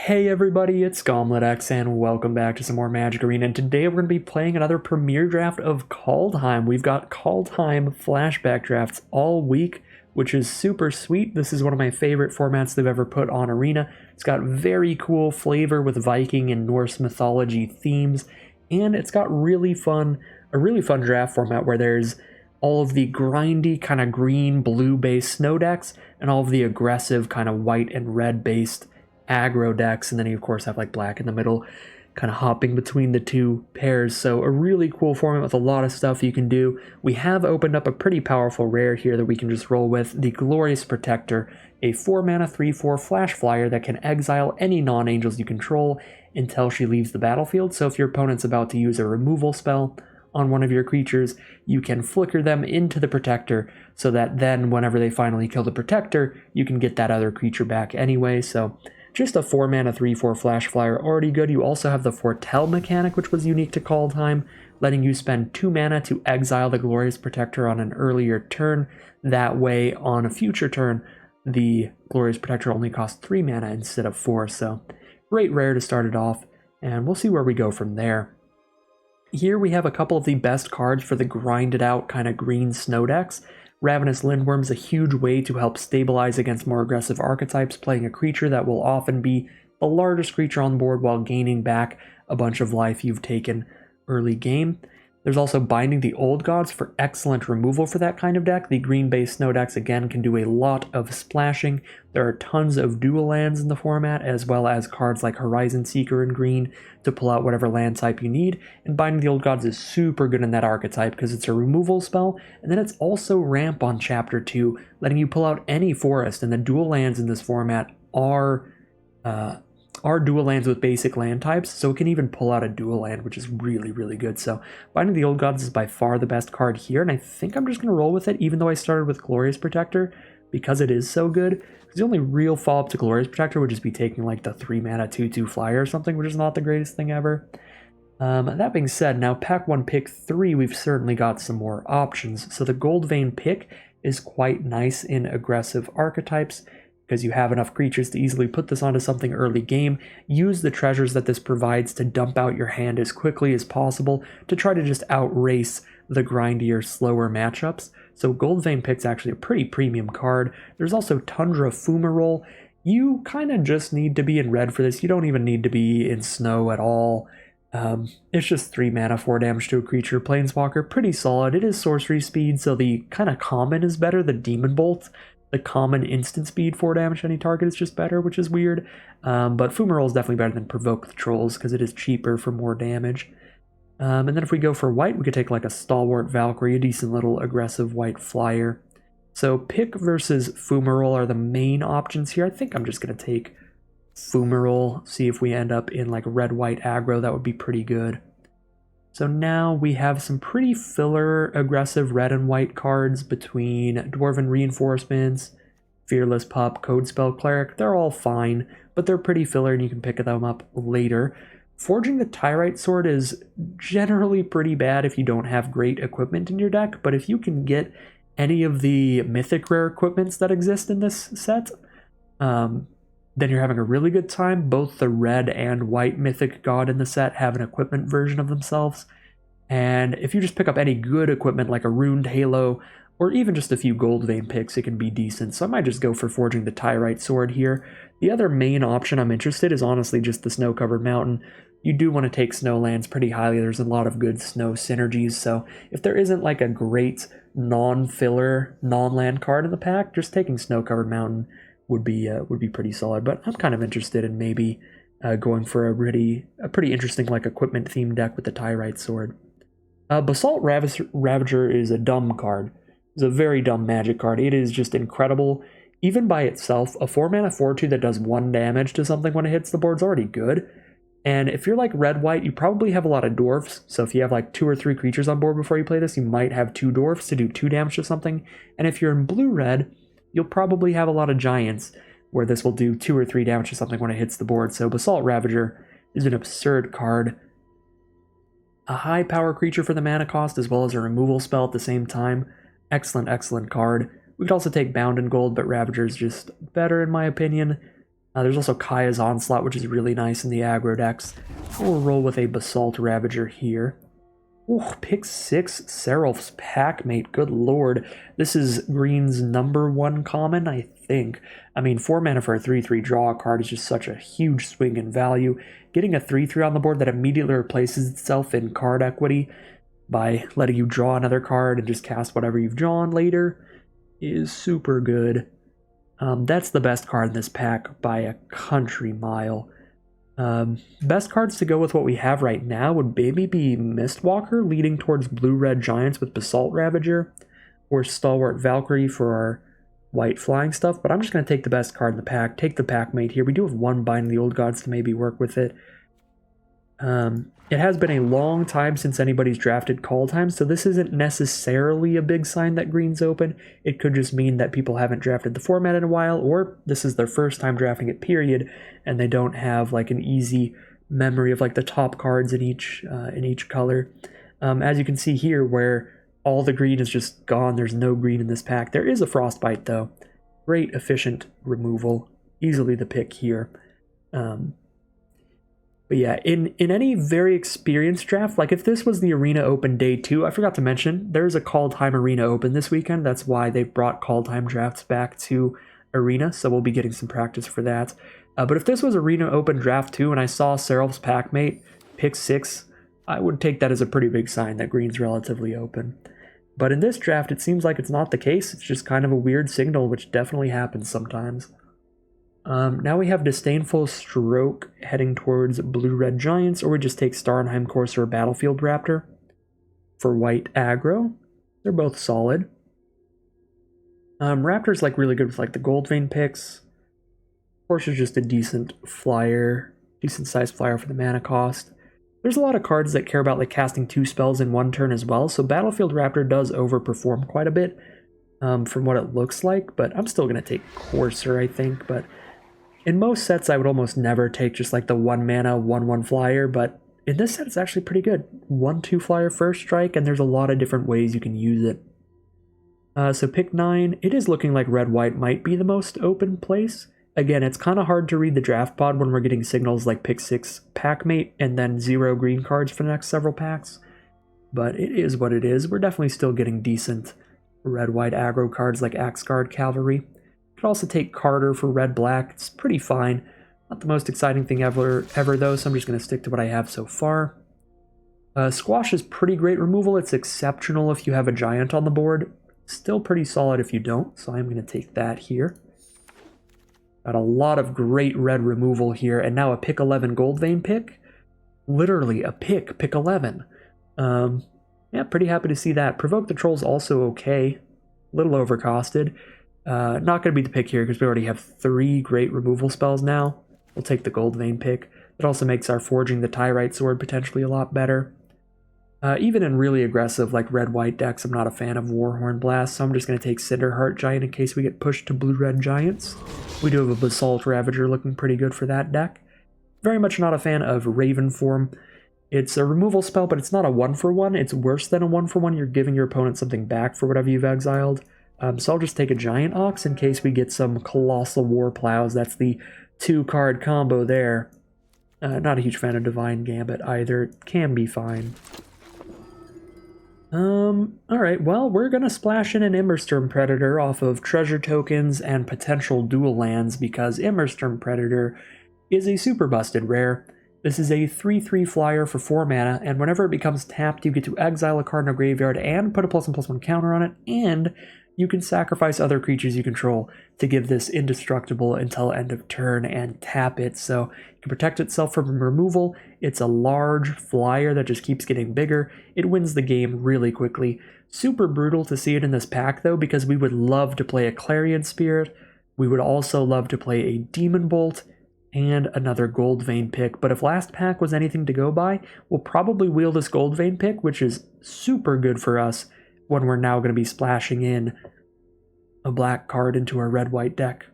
Hey everybody, it's GombletX and welcome back to some more Magic Arena, and today we're going to be playing another premiere draft of Kaldheim. We've got Kaldheim flashback drafts all week, which is super sweet. This is one of my favorite formats they've ever put on Arena. It's got very cool flavor with Viking and Norse mythology themes, and it's got a really fun draft format where there's all of the grindy kind of green blue based snow decks and all of the aggressive kind of white and red based aggro decks, and then you of course have like black in the middle, kind of hopping between the two pairs. So a really cool format with a lot of stuff you can do. We have opened up a pretty powerful rare here that we can just roll with, the Glorious Protector, a 4-mana 3/4 flash flyer that can exile any non-angels you control until she leaves the battlefield. So if your opponent's about to use a removal spell on one of your creatures, you can flicker them into the Protector so that then whenever they finally kill the Protector, you can get that other creature back anyway. So just a 4-mana 3/4 flash flyer, already good. You also have the Foretell mechanic, which was unique to Kaldheim, letting you spend 2 mana to exile the Glorious Protector on an earlier turn. That way, on a future turn, the Glorious Protector only costs 3 mana instead of 4, so great rare to start it off, and we'll see where we go from there. Here we have a couple of the best cards for the grinded out kind of green snow decks. Ravenous Lindworm is a huge way to help stabilize against more aggressive archetypes, playing a creature that will often be the largest creature on board while gaining back a bunch of life you've taken early game. There's also Binding the Old Gods for excellent removal for that kind of deck. The green-based snow decks, again, can do a lot of splashing. There are tons of dual lands in the format, as well as cards like Horizon Seeker in green to pull out whatever land type you need. And Binding the Old Gods is super good in that archetype because it's a removal spell, and then it's also ramp on Chapter 2, letting you pull out any forest, and the dual lands in this format are dual lands with basic land types, so it can even pull out a dual land, which is really, really good. So Binding the Old Gods is by far the best card here, and I think I'm just going to roll with it, even though I started with Glorious Protector, because it is so good. Because the only real follow-up to Glorious Protector would just be taking like the 3-mana 2/2 flyer or something, which is not the greatest thing ever. That being said, now pack 1 pick 3, we've certainly got some more options. So the Gold Vein pick is quite nice in aggressive archetypes, because you have enough creatures to easily put this onto something early game. Use the treasures that this provides to dump out your hand as quickly as possible to try to just outrace the grindier, slower matchups. So Gold Vein Pick's actually a pretty premium card. There's also Tundra Fumarole. You kind of just need to be in red for this. You don't even need to be in snow at all. It's just 3 mana, 4 damage to a creature. Planeswalker, pretty solid. It is sorcery speed, so the kind of common is better. The Demon Bolt, the common instant speed 4 damage to any target, is just better, which is weird. But Fumarole is definitely better than Provoke the Trolls because it is cheaper for more damage. And then if we go for white, we could take like a Stalwart Valkyrie, a decent little aggressive white flyer. So Pick versus Fumarole are the main options here. I think I'm just going to take Fumarole, see if we end up in like red-white aggro. That would be pretty good. So now we have some pretty filler aggressive red and white cards between Dwarven Reinforcements, Fearless Pup, Codespell Cleric. They're all fine, but they're pretty filler and you can pick them up later. Forging the Tyrite Sword is generally pretty bad if you don't have great equipment in your deck, but if you can get any of the mythic rare equipments that exist in this set, then you're having a really good time. Both the red and white mythic god in the set have an equipment version of themselves. And if you just pick up any good equipment like a Runed Halo, or even just a few Gold Vein picks, it can be decent. So I might just go for Forging the Tyrite Sword here. The other main option I'm interested in is honestly just the Snow-Covered Mountain. You do want to take Snowlands pretty highly. There's a lot of good snow synergies. So if there isn't like a great non-filler, non-land card in the pack, just taking Snow-Covered Mountain would be pretty solid. But I'm kind of interested in maybe going for a pretty interesting like equipment themed deck with the Tyrite Sword. Basalt Ravager is a dumb card. It's a very dumb magic card. It is just incredible. Even by itself, a 4-mana 4/2 that does 1 damage to something when it hits the board is already good. And if you're like red-white, you probably have a lot of dwarfs. So if you have like 2 or 3 creatures on board before you play this, you might have 2 dwarfs to do 2 damage to something. And if you're in blue-red, you'll probably have a lot of giants where this will do 2 or 3 damage to something when it hits the board. So Basalt Ravager is an absurd card. A high power creature for the mana cost as well as a removal spell at the same time. Excellent, excellent card. We could also take Bound in Gold, but Ravager is just better in my opinion. There's also Kaya's Onslaught, which is really nice in the aggro decks. We'll roll with a Basalt Ravager here. Ooh, pick 6, Serap's Packmate. Good lord. This is green's #1 common, I think. I mean, 4 mana for a 3/3 draw card is just such a huge swing in value. Getting a 3/3 on the board that immediately replaces itself in card equity by letting you draw another card and just cast whatever you've drawn later is super good. That's the best card in this pack by a country mile. Best cards to go with what we have right now would maybe be Mistwalker, leading towards Blue-Red Giants with Basalt Ravager, or Stalwart Valkyrie for our white flying stuff, but I'm just going to take the best card in the pack, take the Packmate here. We do have 1 Binding the Old Gods to maybe work with it. It has been a long time since anybody's drafted Kaldheim, so this isn't necessarily a big sign that green's open. It could just mean that people haven't drafted the format in a while, or this is their first time drafting it, period, and they don't have like an easy memory of like the top cards in each color. As you can see here, where all the green is just gone, there's no green in this pack. There is a Frostbite though. Great efficient removal, easily the pick here. But yeah, in any very experienced draft, like if this was the Arena Open Day 2, I forgot to mention, there's a Kaldheim Arena Open this weekend. That's why they've brought Kaldheim drafts back to Arena, so we'll be getting some practice for that. But if this was Arena Open Draft 2 and I saw Serap's Packmate pick 6, I would take that as a pretty big sign that green's relatively open. But in this draft, it seems like it's not the case. It's just kind of a weird signal, which definitely happens sometimes. Now we have Disdainful Stroke heading towards Blue-Red Giants, or we just take Starnheim Courser or Battlefield Raptor for white aggro. They're both solid. Raptor's like really good with like the Goldvein picks. Courser's just a decent flyer, decent sized flyer for the mana cost. There's a lot of cards that care about like casting 2 spells in 1 turn as well, so Battlefield Raptor does overperform quite a bit from what it looks like, but I'm still going to take Courser, I think, but in most sets, I would almost never take just like the 1 mana, 1/1 flyer, but in this set, it's actually pretty good. 1/2 flyer first strike, and there's a lot of different ways you can use it. So pick 9, it is looking like red-white might be the most open place. Again, it's kind of hard to read the draft pod when we're getting signals like pick 6 Packmate and then 0 green cards for the next several packs, but it is what it is. We're definitely still getting decent red-white aggro cards like Axguard Cavalry. Could also take Carter for red-black. It's pretty fine. Not the most exciting thing ever though, so I'm just going to stick to what I have so far. Squash is pretty great removal. It's exceptional if you have a giant on the board. Still pretty solid if you don't, so I'm going to take that here. Got a lot of great red removal here, and now a pick 11 Goldvein pick. Literally a pick 11. Yeah, pretty happy to see that. Provoke the Troll's also okay. A little overcosted. Not going to be the pick here because we already have 3 great removal spells now. We'll take the Goldvein pick. It also makes our Forging the Tyrite Sword potentially a lot better. Even in really aggressive like red-white decks, I'm not a fan of Warhorn Blast, so I'm just going to take Cinderheart Giant in case we get pushed to Blue-Red Giants. We do have a Basalt Ravager looking pretty good for that deck. Very much not a fan of Raven Form. It's a removal spell, but it's not a 1-for-1. It's worse than a 1-for-1. You're giving your opponent something back for whatever you've exiled. So I'll just take a Giant Ox in case we get some Colossal War Plows. That's the 2-card combo there. Not a huge fan of Divine Gambit either. It can be fine. Alright, well, we're gonna splash in an Immersturm Predator off of treasure tokens and potential dual lands because Immersturm Predator is a super busted rare. This is a 3/3 flyer for 4 mana, and whenever it becomes tapped, you get to exile a card in a graveyard and put a +1/+1 counter on it, and you can sacrifice other creatures you control to give this indestructible until end of turn and tap it, so it can protect itself from removal. It's a large flyer that just keeps getting bigger. It wins the game really quickly. Super brutal to see it in this pack though, because we would love to play a Clarion Spirit. We would also love to play a Demon Bolt and another Goldvein pick, but if last pack was anything to go by, we'll probably wheel this Goldvein pick, which is super good for us when we're now going to be splashing in a black card into our red-white deck.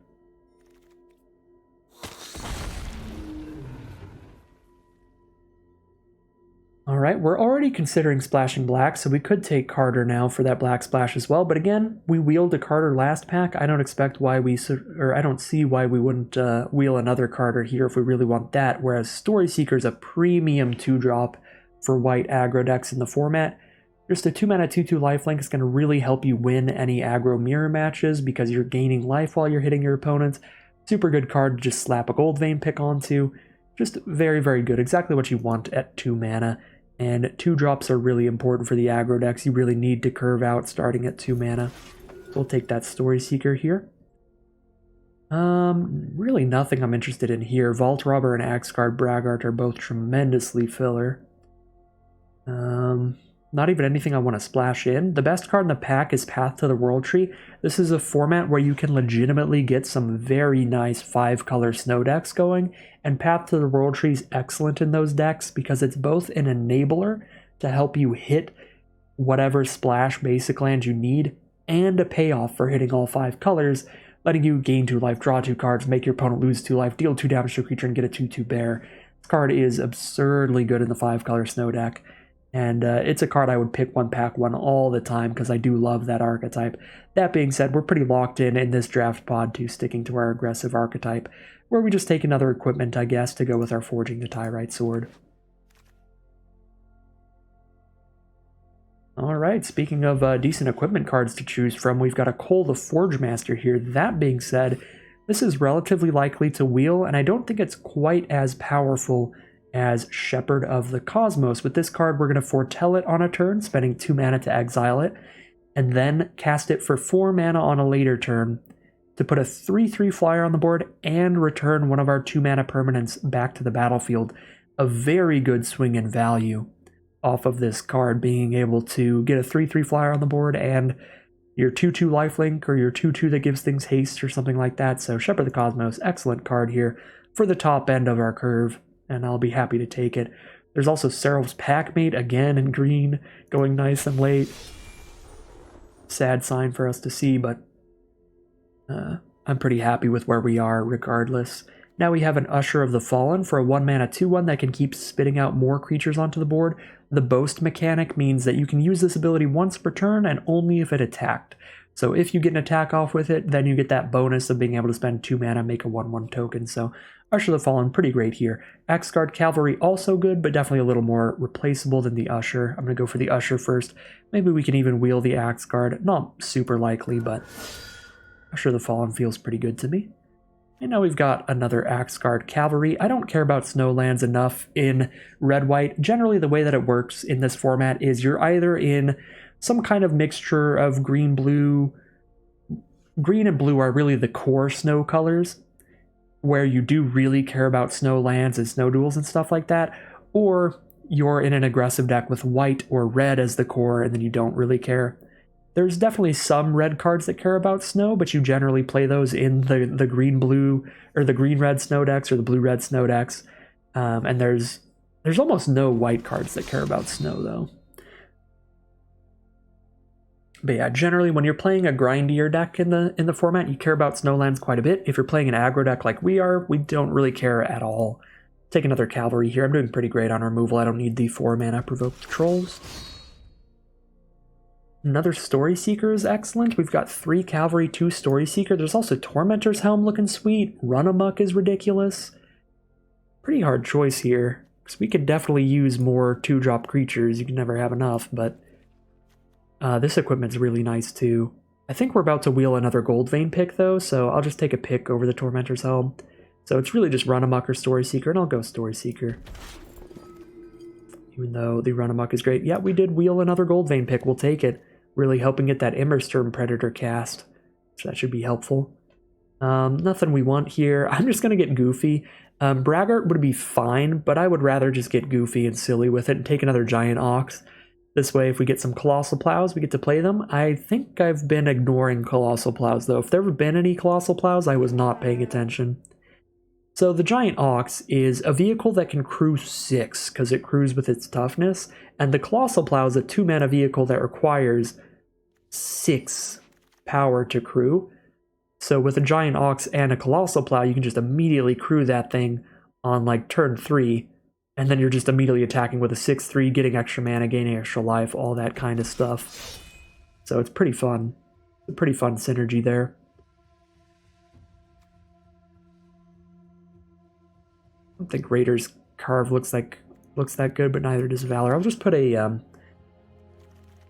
Alright, we're already considering splashing black, so we could take Carter now for that black splash as well, but again, we wheeled a Carter last pack. I don't see why we wouldn't wheel another Carter here if we really want that, whereas Story Seeker's a premium 2-drop for white aggro decks in the format. Just a 2-mana 2/2 lifelink is going to really help you win any aggro mirror matches because you're gaining life while you're hitting your opponents. Super good card to just slap a Gold Vein pick onto. Just very, very good. Exactly what you want at 2 mana. And 2-drops are really important for the aggro decks. You really need to curve out starting at 2 mana. So we'll take that Story Seeker here. Really nothing I'm interested in here. Vault Robber and Axguard Braggart are both tremendously filler. Not even anything I want to splash in. The best card in the pack is Path to the World Tree. This is a format where you can legitimately get some very nice 5-color snow decks going, and Path to the World Tree is excellent in those decks because it's both an enabler to help you hit whatever splash basic land you need, and a payoff for hitting all 5 colors, letting you gain 2 life, draw 2 cards, make your opponent lose 2 life, deal 2 damage to a creature, and get a 2/2 bear. This card is absurdly good in the 5-color snow deck. And it's a card I would pick 1 pack 1 all the time because I do love that archetype. That being said, we're pretty locked in this draft pod to sticking to our aggressive archetype, where we just take another equipment, I guess, to go with our Forging the Tyrite Sword. Alright, speaking of decent equipment cards to choose from, we've got a Cole the Forge Master here. That being said, this is relatively likely to wheel, and I don't think it's quite as powerful as Shepherd of the Cosmos. With this card, we're going to foretell it on a turn, spending 2 mana to exile it, and then cast it for 4 mana on a later turn to put a 3/3 flyer on the board and return one of our 2 mana permanents back to the battlefield. A very good swing in value off of this card, being able to get a 3/3 flyer on the board and your 2/2 lifelink or your 2/2 that gives things haste or something like that. So Shepherd of the Cosmos, excellent card here for the top end of our curve, and I'll be happy to take it. There's also Seraph's Packmate, again in green, going nice and late. Sad sign for us to see, but I'm pretty happy with where we are regardless. Now we have an Usher of the Fallen for a 1-mana 2/1 that can keep spitting out more creatures onto the board. The Boast mechanic means that you can use this ability once per turn and only if it attacked. So if you get an attack off with it, then you get that bonus of being able to spend 2 mana, make a 1/1 token. So Usher of the Fallen, pretty great here. Axguard Cavalry, also good, but definitely a little more replaceable than the Usher. I'm going to go for the Usher first. Maybe we can even wheel the Axguard. Not super likely, but Usher of the Fallen feels pretty good to me. And now we've got another Axguard Cavalry. I don't care about snowlands enough in red-white. Generally, the way that it works in this format is you're either in some kind of mixture of green-blue. Green and blue are really the core snow colors, where you do really care about snowlands and snow duels and stuff like that, or you're in an aggressive deck with white or red as the core and then you don't really care. There's definitely some red cards that care about snow, but you generally play those in the green-blue or the green-red snow decks or the blue-red snow decks, and there's almost no white cards that care about snow though. But yeah, generally when you're playing a grindier deck in the format, you care about snowlands quite a bit. If you're playing an aggro deck like we are, we don't really care at all. Take another Cavalry here. I'm doing pretty great on removal. I don't need the 4-mana Provoked Trolls. Another Story Seeker is excellent. We've got 3 Cavalry, 2 Story Seeker. There's also Tormentor's Helm looking sweet. Run Amok is ridiculous. Pretty hard choice here, because we could definitely use more 2-drop creatures. You can never have enough, but this equipment's really nice too. I think we're about to wheel another Gold Vein pick though, so I'll just take a pick over the Tormentor's Helm. So it's really just Run Amok or Story Seeker, and I'll go Story Seeker. Even though the Run Amok is great. Yeah, we did wheel another Gold Vein pick, we'll take it. Really helping get that Immersturm Predator cast, so that should be helpful. Nothing we want here. I'm just going to get goofy. Braggart would be fine, but I would rather just get goofy and silly with it and take another Giant Ox. This way, if we get some Colossal Plows, we get to play them. I think I've been ignoring Colossal Plows, though. If there have been any Colossal Plows, I was not paying attention. So the Giant Ox is a vehicle that can crew 6, because it crews with its toughness, and the Colossal Plow is a 2-mana vehicle that requires 6 power to crew. So with a Giant Ox and a Colossal Plow, you can just immediately crew that thing on like turn 3, And then you're just immediately attacking with a 6/3, getting extra mana, gaining extra life, all that kind of stuff. So it's pretty fun. It's a pretty fun synergy there. I don't think Raider's Carve looks that good, but neither does Valor. I'll just put a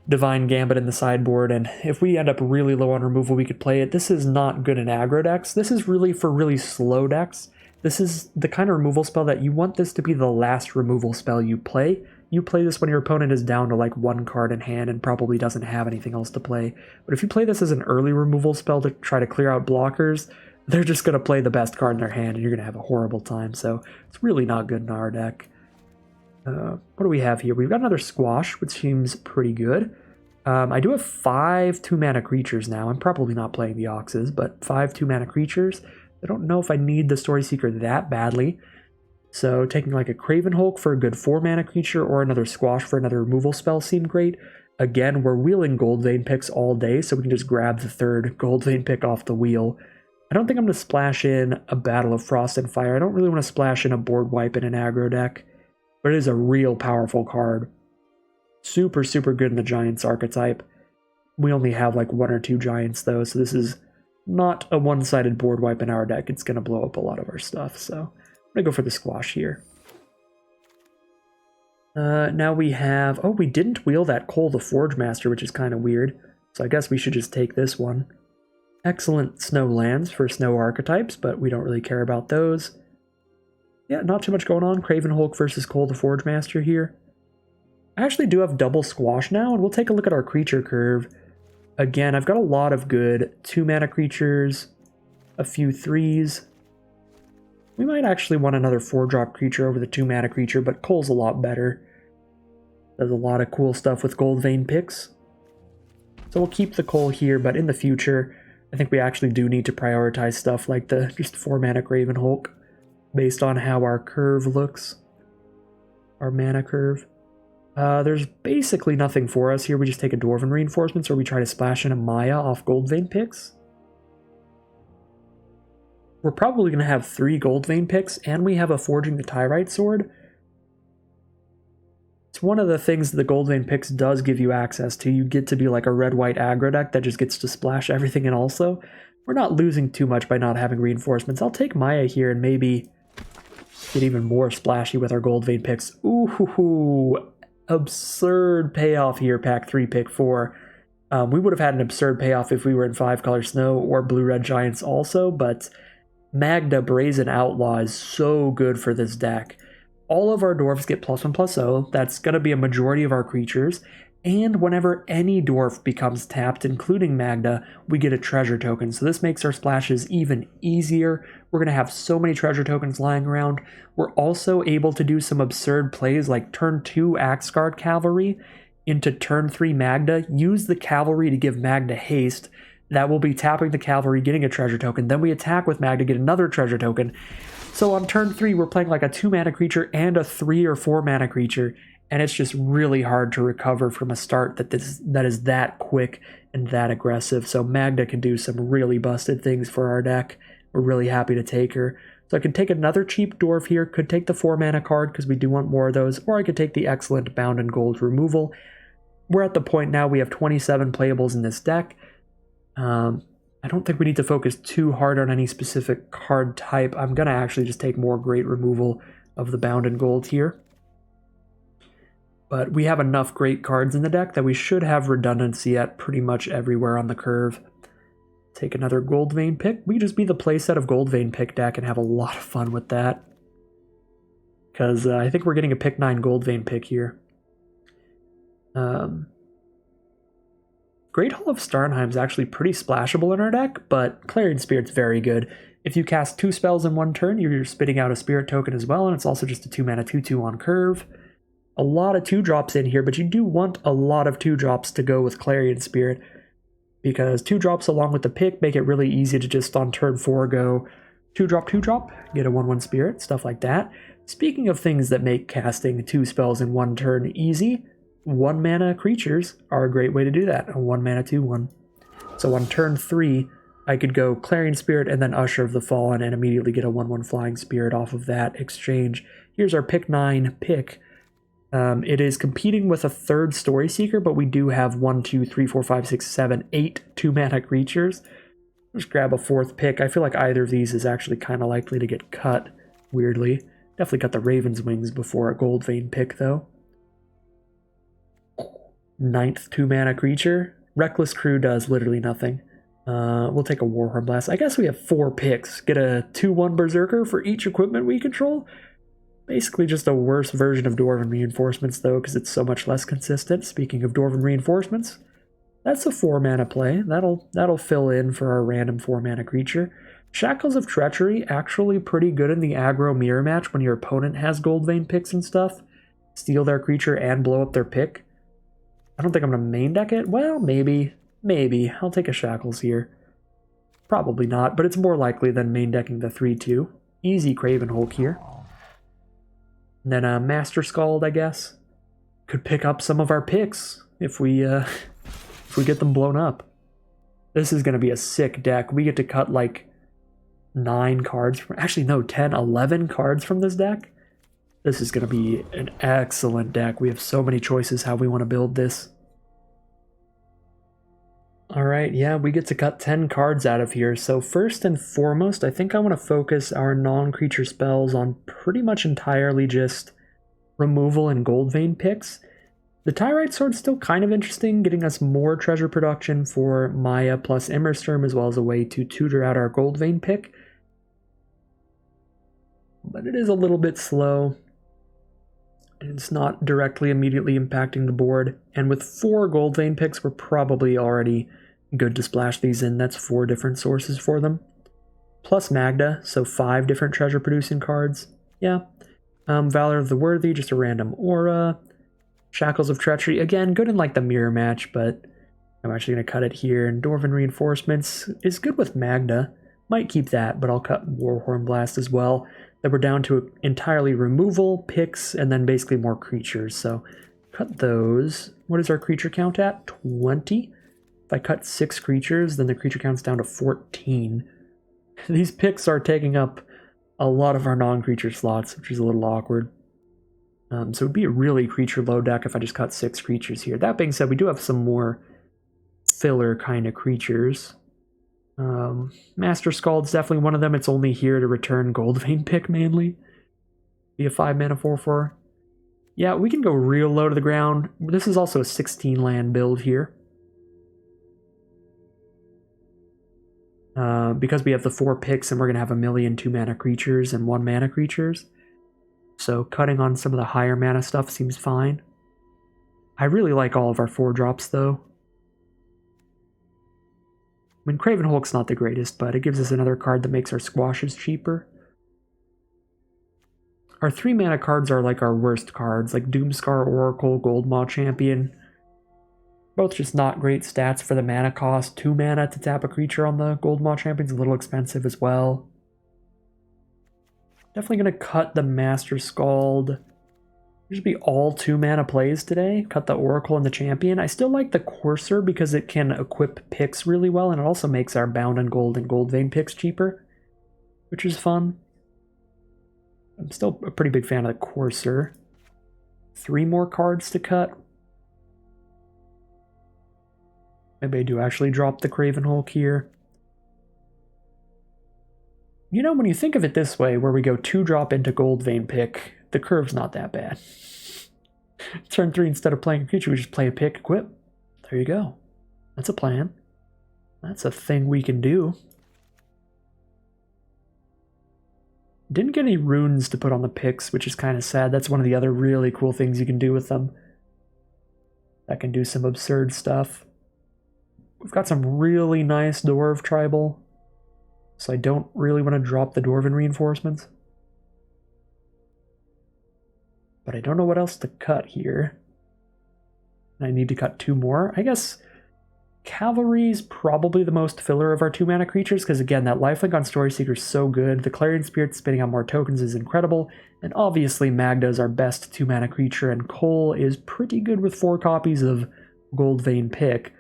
Divine Gambit in the sideboard, and if we end up really low on removal, we could play it. This is not good in aggro decks. This is really for really slow decks. This is the kind of removal spell that you want this to be the last removal spell you play. You play this when your opponent is down to like one card in hand and probably doesn't have anything else to play. But if you play this as an early removal spell to try to clear out blockers, they're just going to play the best card in their hand and you're going to have a horrible time. So it's really not good in our deck. What do we have here? We've got another Squash, which seems pretty good. I do have 5 2-mana creatures now. I'm probably not playing the Oxes, but 5 2-mana creatures. I don't know if I need the Story Seeker that badly. So taking like a Craven Hulk for a good 4-mana creature or another Squash for another removal spell seemed great. Again, we're wheeling Goldvein picks all day, so we can just grab the third Goldvein pick off the wheel. I don't think I'm going to splash in a Battle of Frost and Fire. I don't really want to splash in a board wipe in an aggro deck. But it is a real powerful card. Super, super good in the Giants archetype. We only have like 1 or 2 Giants though, so this is not a one-sided board wipe in our deck. It's going to blow up a lot of our stuff, so I'm going to go for the Squash here. Now we have... Oh, we didn't wheel that Cole the Forge Master, which is kind of weird. So I guess we should just take this one. Excellent snow lands for snow archetypes, but we don't really care about those. Yeah, not too much going on. Craven Hulk versus Cole the Forge Master here. I actually do have double Squash now, and we'll take a look at our creature curve. Again, I've got a lot of good 2-mana creatures, a few 3s. We might actually want another 4-drop creature over the 2-mana creature, but Cole's a lot better. Does a lot of cool stuff with Goldvein picks. So we'll keep the Cole here, but in the future, I think we actually do need to prioritize stuff like the just 4-mana Craven Hulk, based on how our curve looks. Our mana curve. There's basically nothing for us here. We just take a Dwarven Reinforcements, or we try to splash in a Maya off Goldvein picks. We're probably going to have 3 Goldvein picks, and we have a Forging the Tyrite Sword. It's one of the things the Goldvein picks does give you access to. You get to be like a red-white aggro deck that just gets to splash everything in also. We're not losing too much by not having reinforcements. I'll take Maya here and maybe get even more splashy with our Goldvein picks. Ooh, absurd payoff here, pack 3, pick 4. We would have had an absurd payoff if we were in 5-color snow or blue-red giants also, but Magda Brazen Outlaw is so good for this deck. All of our dwarves get +1/+0. That's going to be a majority of our creatures. And whenever any dwarf becomes tapped, including Magda, we get a treasure token. So this makes our splashes even easier. We're going to have so many treasure tokens lying around. We're also able to do some absurd plays like turn 2 Axguard Cavalry into turn 3 Magda. Use the Cavalry to give Magda haste. That will be tapping the Cavalry, getting a treasure token. Then we attack with Magda, get another treasure token. So on turn 3, we're playing like a 2-mana creature and a 3 or 4-mana creature. And it's just really hard to recover from a start that is that quick and that aggressive. So Magda can do some really busted things for our deck. We're really happy to take her. So I could take another cheap dwarf here, could take the 4-mana card because we do want more of those, or I could take the excellent Bound in Gold removal. We're at the point now we have 27 playables in this deck. I don't think we need to focus too hard on any specific card type. I'm going to actually just take more great removal of the Bound in Gold here. But we have enough great cards in the deck that we should have redundancy at pretty much everywhere on the curve. Take another Goldvein pick. We just be the playset of Goldvein pick deck and have a lot of fun with that. Because I think we're getting a pick 9 Goldvein pick here. Great Hall of Starnheim is actually pretty splashable in our deck, but Clarion Spirit's very good. If you cast 2 spells in one turn, you're spitting out a Spirit token as well, and it's also just a 2-mana 2/2 on curve. A lot of 2-drops in here, but you do want a lot of 2-drops to go with Clarion Spirit, because 2-drops along with the pick make it really easy to just on turn 4 go 2-drop, 2-drop, get a 1/1 Spirit, stuff like that. Speaking of things that make casting 2 spells in one turn easy, 1-mana creatures are a great way to do that, a 1-mana 2/1. So on turn 3, I could go Clarion Spirit and then Usher of the Fallen and immediately get a 1/1 Flying Spirit off of that exchange here's our pick 9 pick. It is competing with a third Story Seeker, but we do have 1, 2, 3, 4, 5, 6, 7, 8 2-mana creatures. Just grab a 4th pick. I feel like either of these is actually kind of likely to get cut, weirdly. Definitely got the Raven's Wings before a Goldvein pick, though. 9th 2-mana creature. Reckless Crew does literally nothing. We'll take a Warhorn Blast. I guess we have 4 picks. Get a 2/1 Berserker for each equipment we control. Basically just a worse version of Dwarven Reinforcements, though, because it's so much less consistent. Speaking of Dwarven Reinforcements, that's a 4-mana play. That'll fill in for our random 4-mana creature. Shackles of Treachery, actually pretty good in the aggro mirror match when your opponent has Goldvein picks and stuff. Steal their creature and blow up their pick. I don't think I'm going to main deck it. Well, maybe. Maybe. I'll take a Shackles here. Probably not, but it's more likely than main decking the 3/2. Easy Craven Hulk here. And then a Master Scald, I guess. Could pick up some of our picks if we get them blown up. This is going to be a sick deck. We get to cut like 9 cards. Actually, no, 10, 11 cards from this deck. This is going to be an excellent deck. We have so many choices how we want to build this. Alright, yeah, we get to cut 10 cards out of here. So first and foremost, I think I want to focus our non-creature spells on pretty much entirely just removal and Goldvein picks. The Tyrite Sword's still kind of interesting, getting us more treasure production for Maya plus Immersturm, as well as a way to tutor out our Goldvein pick. But it is a little bit slow. It's not directly immediately impacting the board. And with 4 Goldvein picks, we're probably already good to splash these in. That's 4 different sources for them. Plus Magda, so 5 different treasure producing cards. Yeah. Valor of the Worthy, just a random aura. Shackles of Treachery, again, good in like the mirror match, but I'm actually going to cut it here. And Dwarven Reinforcements is good with Magda. Might keep that, but I'll cut Warhorn Blast as well. Then we're down to entirely removal, picks, and then basically more creatures. So cut those. What is our creature count at? 20? If I cut 6 creatures, then the creature count's down to 14. These picks are taking up a lot of our non-creature slots, which is a little awkward. So it would be a really creature-low deck if I just cut 6 creatures here. That being said, we do have some more filler kind of creatures. Master Scald's definitely one of them. It's only here to return Goldvein pick mainly. Be a 5-mana 4/4. Yeah, we can go real low to the ground. This is also a 16-land build here. Because we have the 4 picks and we're going to have a million 2-mana creatures and 1-mana creatures. So cutting on some of the higher mana stuff seems fine. I really like all of our 4-drops though. I mean, Craven Hulk's not the greatest, but it gives us another card that makes our squashes cheaper. Our 3-mana cards are like our worst cards, like Doomscar Oracle, Goldmaw Champion. Both just not great stats for the mana cost. 2 mana to tap a creature on the Goldmaw Champion's a little expensive as well. Definitely going to cut the Master Scald. Should be all 2-mana plays today. Cut the Oracle and the Champion. I still like the Courser because it can equip picks really well, and it also makes our Bound and Goldvein picks cheaper, which is fun. I'm still a pretty big fan of the Courser. 3 more cards to cut. Maybe I do actually drop the Craven Hulk here. You know, when you think of it this way, where we go 2-drop into Goldvein pick, the curve's not that bad. Turn 3, instead of playing a creature, we just play a pick, equip. There you go. That's a plan. That's a thing we can do. Didn't get any runes to put on the picks, which is kind of sad. That's one of the other really cool things you can do with them. That can do some absurd stuff. We've got some really nice Dwarf Tribal, so I don't really want to drop the Dwarven Reinforcements. But I don't know what else to cut here. I need to cut 2 more. I guess Cavalry's probably the most filler of our 2-mana creatures, because again, that lifelink on Story Seeker is so good. The Clarion Spirit spinning out more tokens is incredible, and obviously Magda is our best 2-mana creature, and Cole is pretty good with 4 copies of Goldvein pick.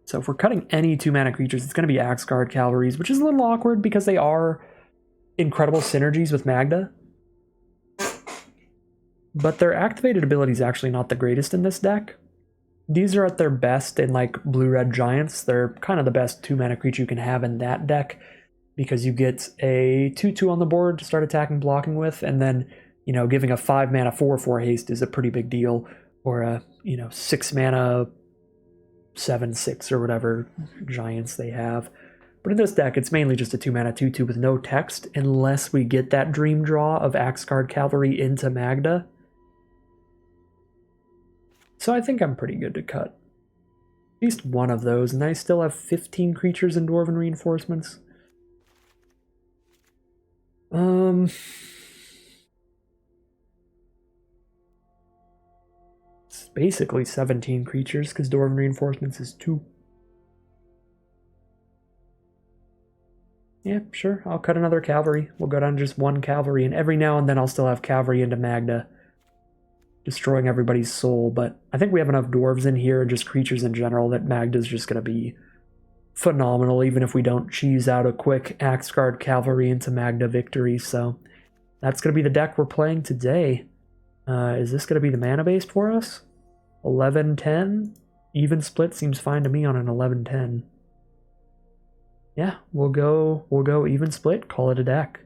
So if we're cutting any 2-mana creatures, it's going to be Axeguard Cavalries, which is a little awkward because they are incredible synergies with Magda. but their activated ability is actually not the greatest in this deck. These are at their best in like blue-red giants. They're kind of the best 2-mana creature you can have in that deck because you get a 2/2 on the board to start attacking blocking with, and then, you know, giving a 5-mana 4/4 haste is a pretty big deal, or a, you know, 6-mana 7/6 or whatever giants they have. But in this deck, it's mainly just a 2-mana 2/2 with no text, unless we get that dream draw of Axguard Cavalry into Magda. So I think I'm pretty good to cut at least one of those, and I still have 15 creatures in Dwarven Reinforcements. It's basically 17 creatures, because Dwarven Reinforcements is 2. Yeah, sure, I'll cut another cavalry. We'll go down to just 1 cavalry, and every now and then I'll still have cavalry into Magda, destroying everybody's soul. But I think we have enough dwarves in here and just creatures in general that Magda's just going to be phenomenal, even if we don't cheese out a quick Axguard Cavalry into Magda victory. So that's going to be the deck we're playing today. Is this going to be the mana base for us? 11-10? Even split seems fine to me on an 11-10. Yeah, we'll go even split, call it a deck.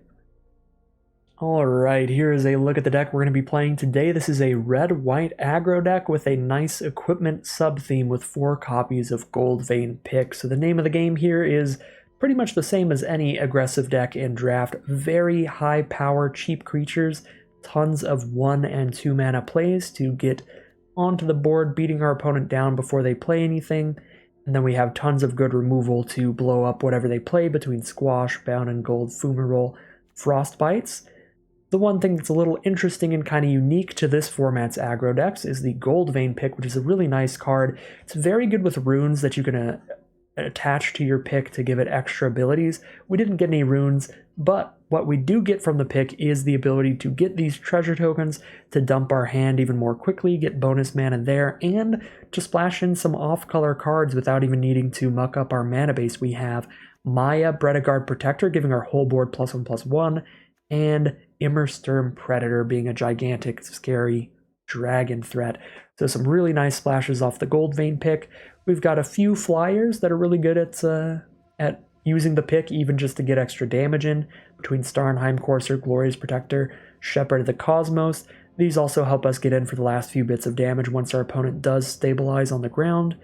Alright, here is a look at the deck we're going to be playing today. This is a red-white aggro deck with a nice equipment sub-theme with 4 copies of Goldvein Pick. So the name of the game here is pretty much the same as any aggressive deck in Draft. Very high power, cheap creatures, tons of 1 and 2 mana plays to get onto the board, beating our opponent down before they play anything. And then we have tons of good removal to blow up whatever they play between Squash, Bound and Gold, Fumarole, Frostbites. The one thing that's a little interesting and kind of unique to this format's aggro decks is the Goldvein Pick, which is a really nice card. It's very good with runes that you can attach to your pick to give it extra abilities. We didn't get any runes, but what we do get from the pick is the ability to get these treasure tokens to dump our hand even more quickly, get bonus mana there, and to splash in some off-color cards without even needing to muck up our mana base. We have Maya, Bredegard Protector, giving our whole board +1/+1, and Immersturm Predator being a gigantic, scary dragon threat. So some really nice splashes off the Goldvein Pick. We've got a few flyers that are really good at using the pick, even just to get extra damage in, between Starnheim Courser, Glorious Protector, Shepherd of the Cosmos. These also help us get in for the last few bits of damage once our opponent does stabilize on the ground.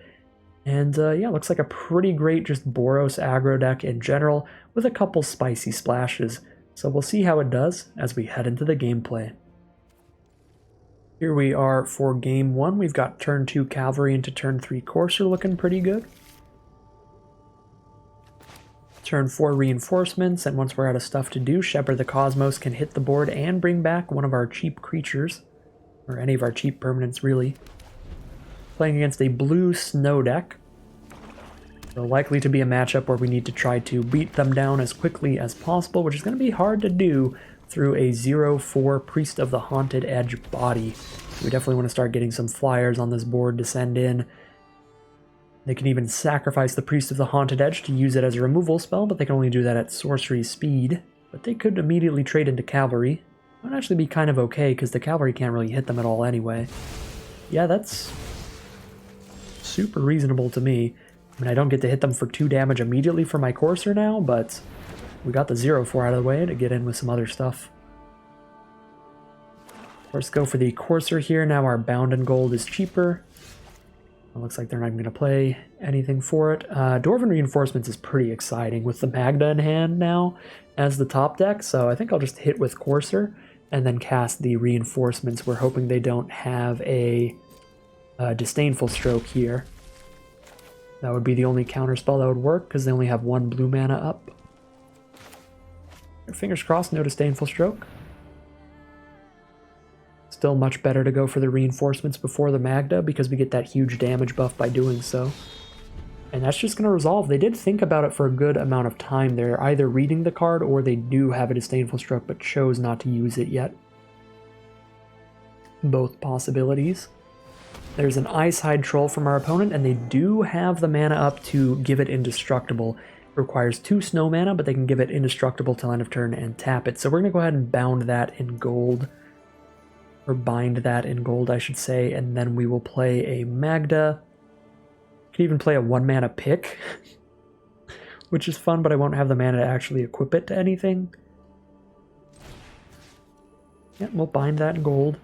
And yeah, looks like a pretty great just Boros aggro deck in general, with a couple spicy splashes. So we'll see how it does as we head into the gameplay. Here we are for game 1. We've got turn 2 Cavalry into turn 3 Courser looking pretty good. Turn 4 Reinforcements, and once we're out of stuff to do, Shepherd the Cosmos can hit the board and bring back one of our cheap creatures, or any of our cheap permanents really. Playing against a blue snow deck. So likely to be a matchup where we need to try to beat them down as quickly as possible, which is going to be hard to do through a 0/4 Priest of the Haunted Edge body. We definitely want to start getting some flyers on this board to send in. They can even sacrifice the Priest of the Haunted Edge to use it as a removal spell, but they can only do that at sorcery speed. But they could immediately trade into Cavalry. That would actually be kind of okay, because the Cavalry can't really hit them at all anyway. Yeah, that's super reasonable to me. I mean, I don't get to hit them for 2 damage immediately for my Courser now, but we got the 0/4 out of the way to get in with some other stuff. Let's go for the Courser here. Now our Bound and Gold is cheaper. It looks like they're not even going to play anything for it. Dwarven Reinforcements is pretty exciting with the Magda in hand now as the top deck, so I think I'll just hit with Courser and then cast the Reinforcements. We're hoping they don't have a Disdainful Stroke here. That would be the only counterspell that would work, because they only have 1 blue mana up. Fingers crossed, no Disdainful Stroke. Still much better to go for the Reinforcements before the Magda, because we get that huge damage buff by doing so. And that's just going to resolve. They did think about it for a good amount of time. They're either reading the card, or they do have a Disdainful Stroke, but chose not to use it yet. Both possibilities. There's an Icehide Troll from our opponent, and they do have the mana up to give it indestructible. It requires 2 snow mana, but they can give it indestructible till end of turn and tap it. So we're going to go ahead and bound that in gold. or bind that in gold, I should say, and then we will play a Magda. Can even play a 1-mana pick, which is fun, but I won't have the mana to actually equip it to anything. Yeah, we'll bind that in gold.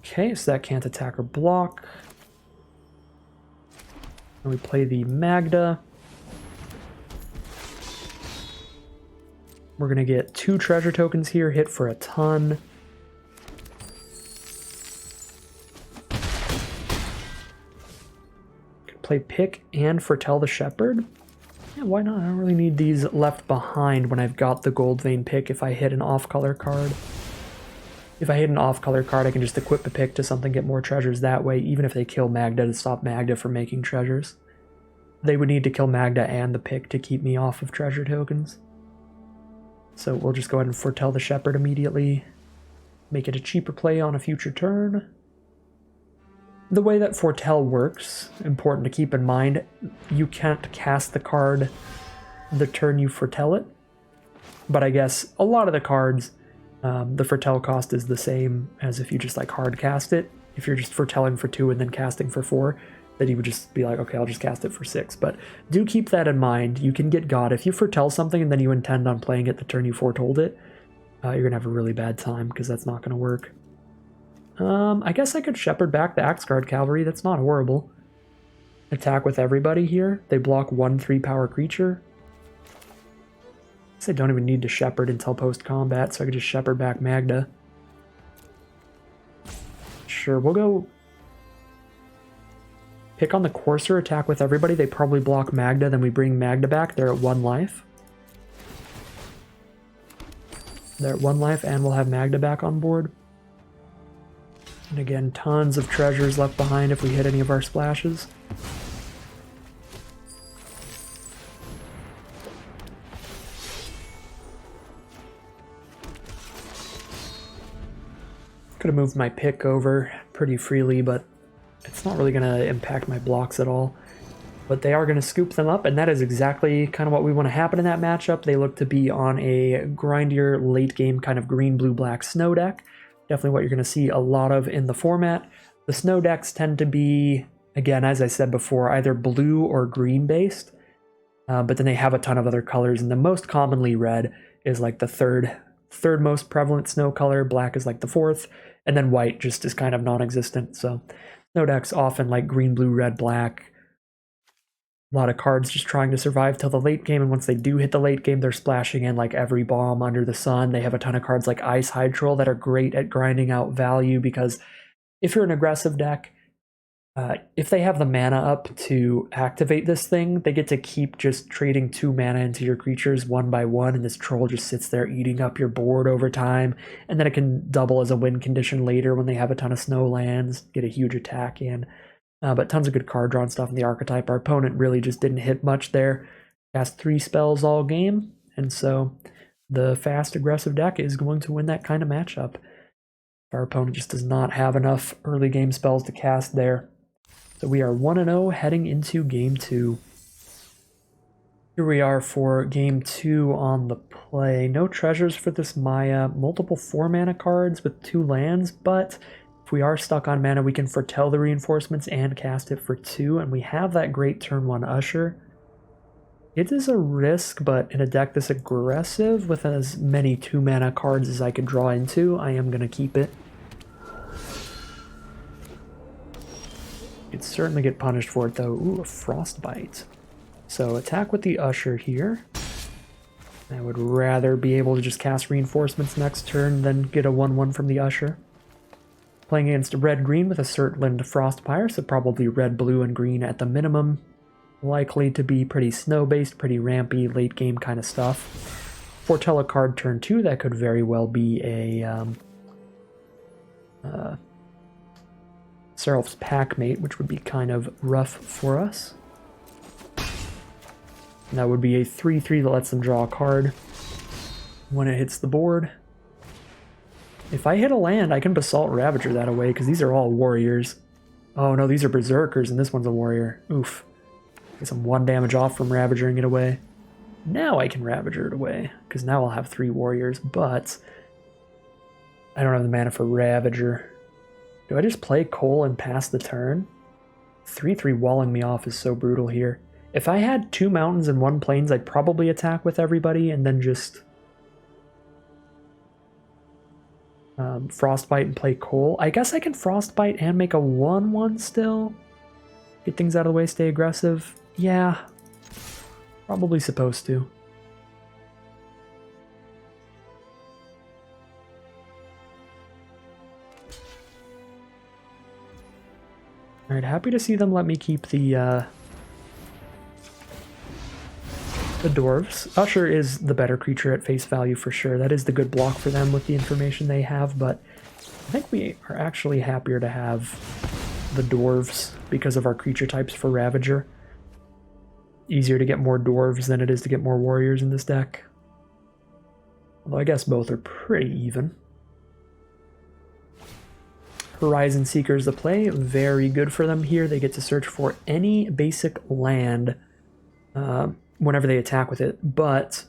Okay, so that can't attack or block. And we play the Magda. We're going to get 2 treasure tokens here, hit for a ton. Can play Pick and Foretell the Shepherd. Yeah, why not? I don't really need these left behind when I've got the Gold Vein Pick if I hit an off-color card. If I hit an off-color card, I can just equip the pick to something, get more treasures that way, even if they kill Magda to stop Magda from making treasures. They would need to kill Magda and the pick to keep me off of treasure tokens. So we'll just go ahead and Foretell the Shepherd immediately. Make it a cheaper play on a future turn. The way that Foretell works, important to keep in mind, you can't cast the card the turn you foretell it. But I guess a lot of the cards, the foretell cost is the same as if you just like hard cast it. If you're just foretelling for 2 and then casting for 4, then you would just be like, okay, I'll just cast it for 6. But do keep that in mind. You can get got. If you foretell something and then you intend on playing it the turn you foretold it, you're going to have a really bad time because that's not going to work. I guess I could Shepherd back the Axguard Cavalry. That's not horrible. Attack with everybody here. They block 1 3-power creature. I guess I don't even need to Shepherd until post-combat, so I could just Shepherd back Magda. Sure, we'll go Pick on the Courser, attack with everybody. They probably block Magda, then we bring Magda back. They're at 1 life. They're at 1 life, and we'll have Magda back on board. And again, tons of treasures left behind if we hit any of our splashes. Could have moved my pick over pretty freely, but it's not really going to impact my blocks at all. But they are going to scoop them up, and that is exactly kind of what we want to happen in that matchup. They look to be on a grindier late game kind of green, blue, black snow deck. Definitely what you're going to see a lot of in the format. The snow decks tend to be, again, as I said before, either blue or green based, but then they have a ton of other colors, and the most commonly red is like the third most prevalent snow color, black is like the 4th, and then white just is kind of non-existent. So snow decks often like green, blue, red, black. A lot of cards just trying to survive till the late game, and once they do hit the late game, they're splashing in like every bomb under the sun. They have a ton of cards like Ice Hydrol that are great at grinding out value, because if you're an aggressive deck, if they have the mana up to activate this thing, they get to keep just trading 2 mana into your creatures 1 by 1, and this troll just sits there eating up your board over time, and then it can double as a win condition later when they have a ton of snow lands, get a huge attack in. But tons of good card drawn stuff in the archetype. Our opponent really just didn't hit much there. Cast 3 spells all game, and so the fast aggressive deck is going to win that kind of matchup. Our opponent just does not have enough early game spells to cast there. So we are 1-0 heading into game 2. Here we are for game 2 on the play. No treasures for this Maya. Multiple 4-mana cards with 2 lands, but if we are stuck on mana, we can foretell the reinforcements and cast it for 2, and we have that great turn 1 Usher. It is a risk, but in a deck this aggressive, with as many 2-mana cards as I could draw into, I am going to keep it. You'd certainly get punished for it, though. Ooh, a Frostbite. So attack with the Usher here. I would rather be able to just cast reinforcements next turn than get a 1-1 from the Usher. Playing against red-green with a Surtland Frostpire, so probably red, blue, and green at the minimum. Likely to be pretty snow-based, pretty rampy, late-game kind of stuff. Foretell a card turn 2, that could very well be a Seraph's Packmate, which would be kind of rough for us. And that would be a 3-3 that lets them draw a card when it hits the board. If I hit a land, I can Basalt Ravager that away, because these are all warriors. Oh no, these are Berserkers, and this one's a warrior. Oof. Guess I'm 1 damage off from Ravaging it away. Now I can Ravager it away, because now I'll have 3 warriors, but I don't have the mana for Ravager. Do I just play Cole and pass the turn? 3/3 walling me off is so brutal here. If I had 2 mountains and 1 plains, I'd probably attack with everybody and then just Frostbite and play Cole. I guess I can Frostbite and make a 1/1 still. Get things out of the way, stay aggressive. Yeah, probably supposed to. Alright, happy to see them let me keep the dwarves. Usher is the better creature at face value for sure. That is the good block for them with the information they have, but I think we are actually happier to have the dwarves because of our creature types for Ravager. Easier to get more dwarves than it is to get more warriors in this deck. Although I guess both are pretty even. Horizon Seeker is the play. Very good for them here. They get to search for any basic land whenever they attack with it, but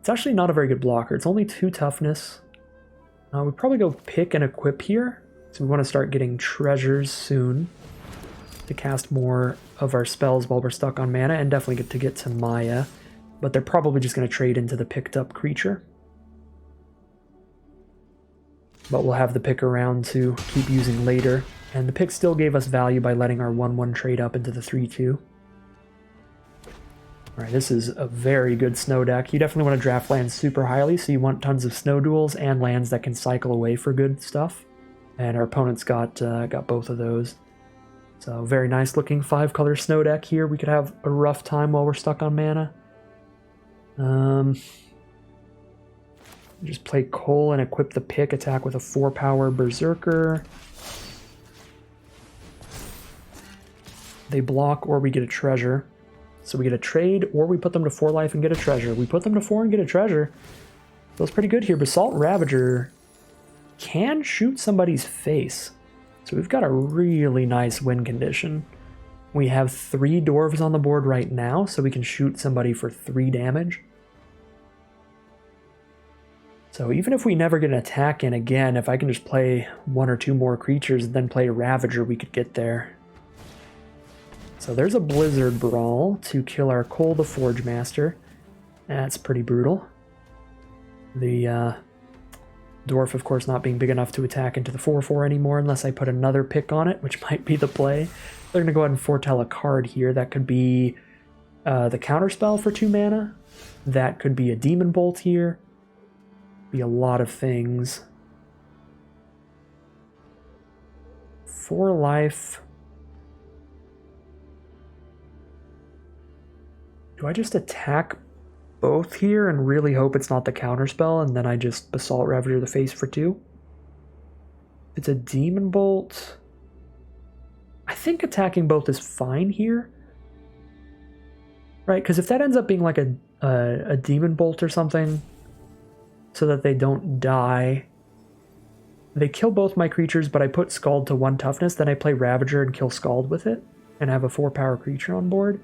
it's actually not a very good blocker. It's only 2 toughness. We'd probably go pick and equip here. So we want to start getting treasures soon to cast more of our spells while we're stuck on mana, and definitely get to Maya. But they're probably just going to trade into the picked up creature. But we'll have the pick around to keep using later. And the pick still gave us value by letting our 1/1 trade up into the 3/2. Alright, this is a very good snow deck. You definitely want to draft lands super highly, so you want tons of snow duels and lands that can cycle away for good stuff. And our opponent's got both of those. So very nice looking 5-color snow deck here. We could have a rough time while we're stuck on mana. Just play Cole and equip the pick, attack with a 4-power Berserker. They block or we get a treasure. So we get a trade, or we put them to 4 life and get a treasure. We put them to 4 and get a treasure. Feels pretty good here. Basalt Ravager can shoot somebody's face. So we've got a really nice win condition. We have 3 dwarves on the board right now, so we can shoot somebody for 3 damage. So even if we never get an attack in again, if I can just play 1 or 2 more creatures and then play a Ravager, we could get there. So there's a Blizzard Brawl to kill our Cole the Forge Master. That's pretty brutal. The Dwarf, of course, not being big enough to attack into the 4/4 anymore unless I put another pick on it, which might be the play. They're going to go ahead and foretell a card here. That could be the counterspell for 2 mana. That could be a Demon Bolt here. Be a lot of things. 4 life. Do I just attack both here and really hope it's not the counterspell, and then I just Basalt Ravager the face for 2? It's a Demon Bolt. I think attacking both is fine here. Right, because if that ends up being like a Demon Bolt or something, so that they don't die, they kill both my creatures, but I put Scald to 1 toughness, then I play Ravager and kill Scald with it, and have a 4-power creature on board.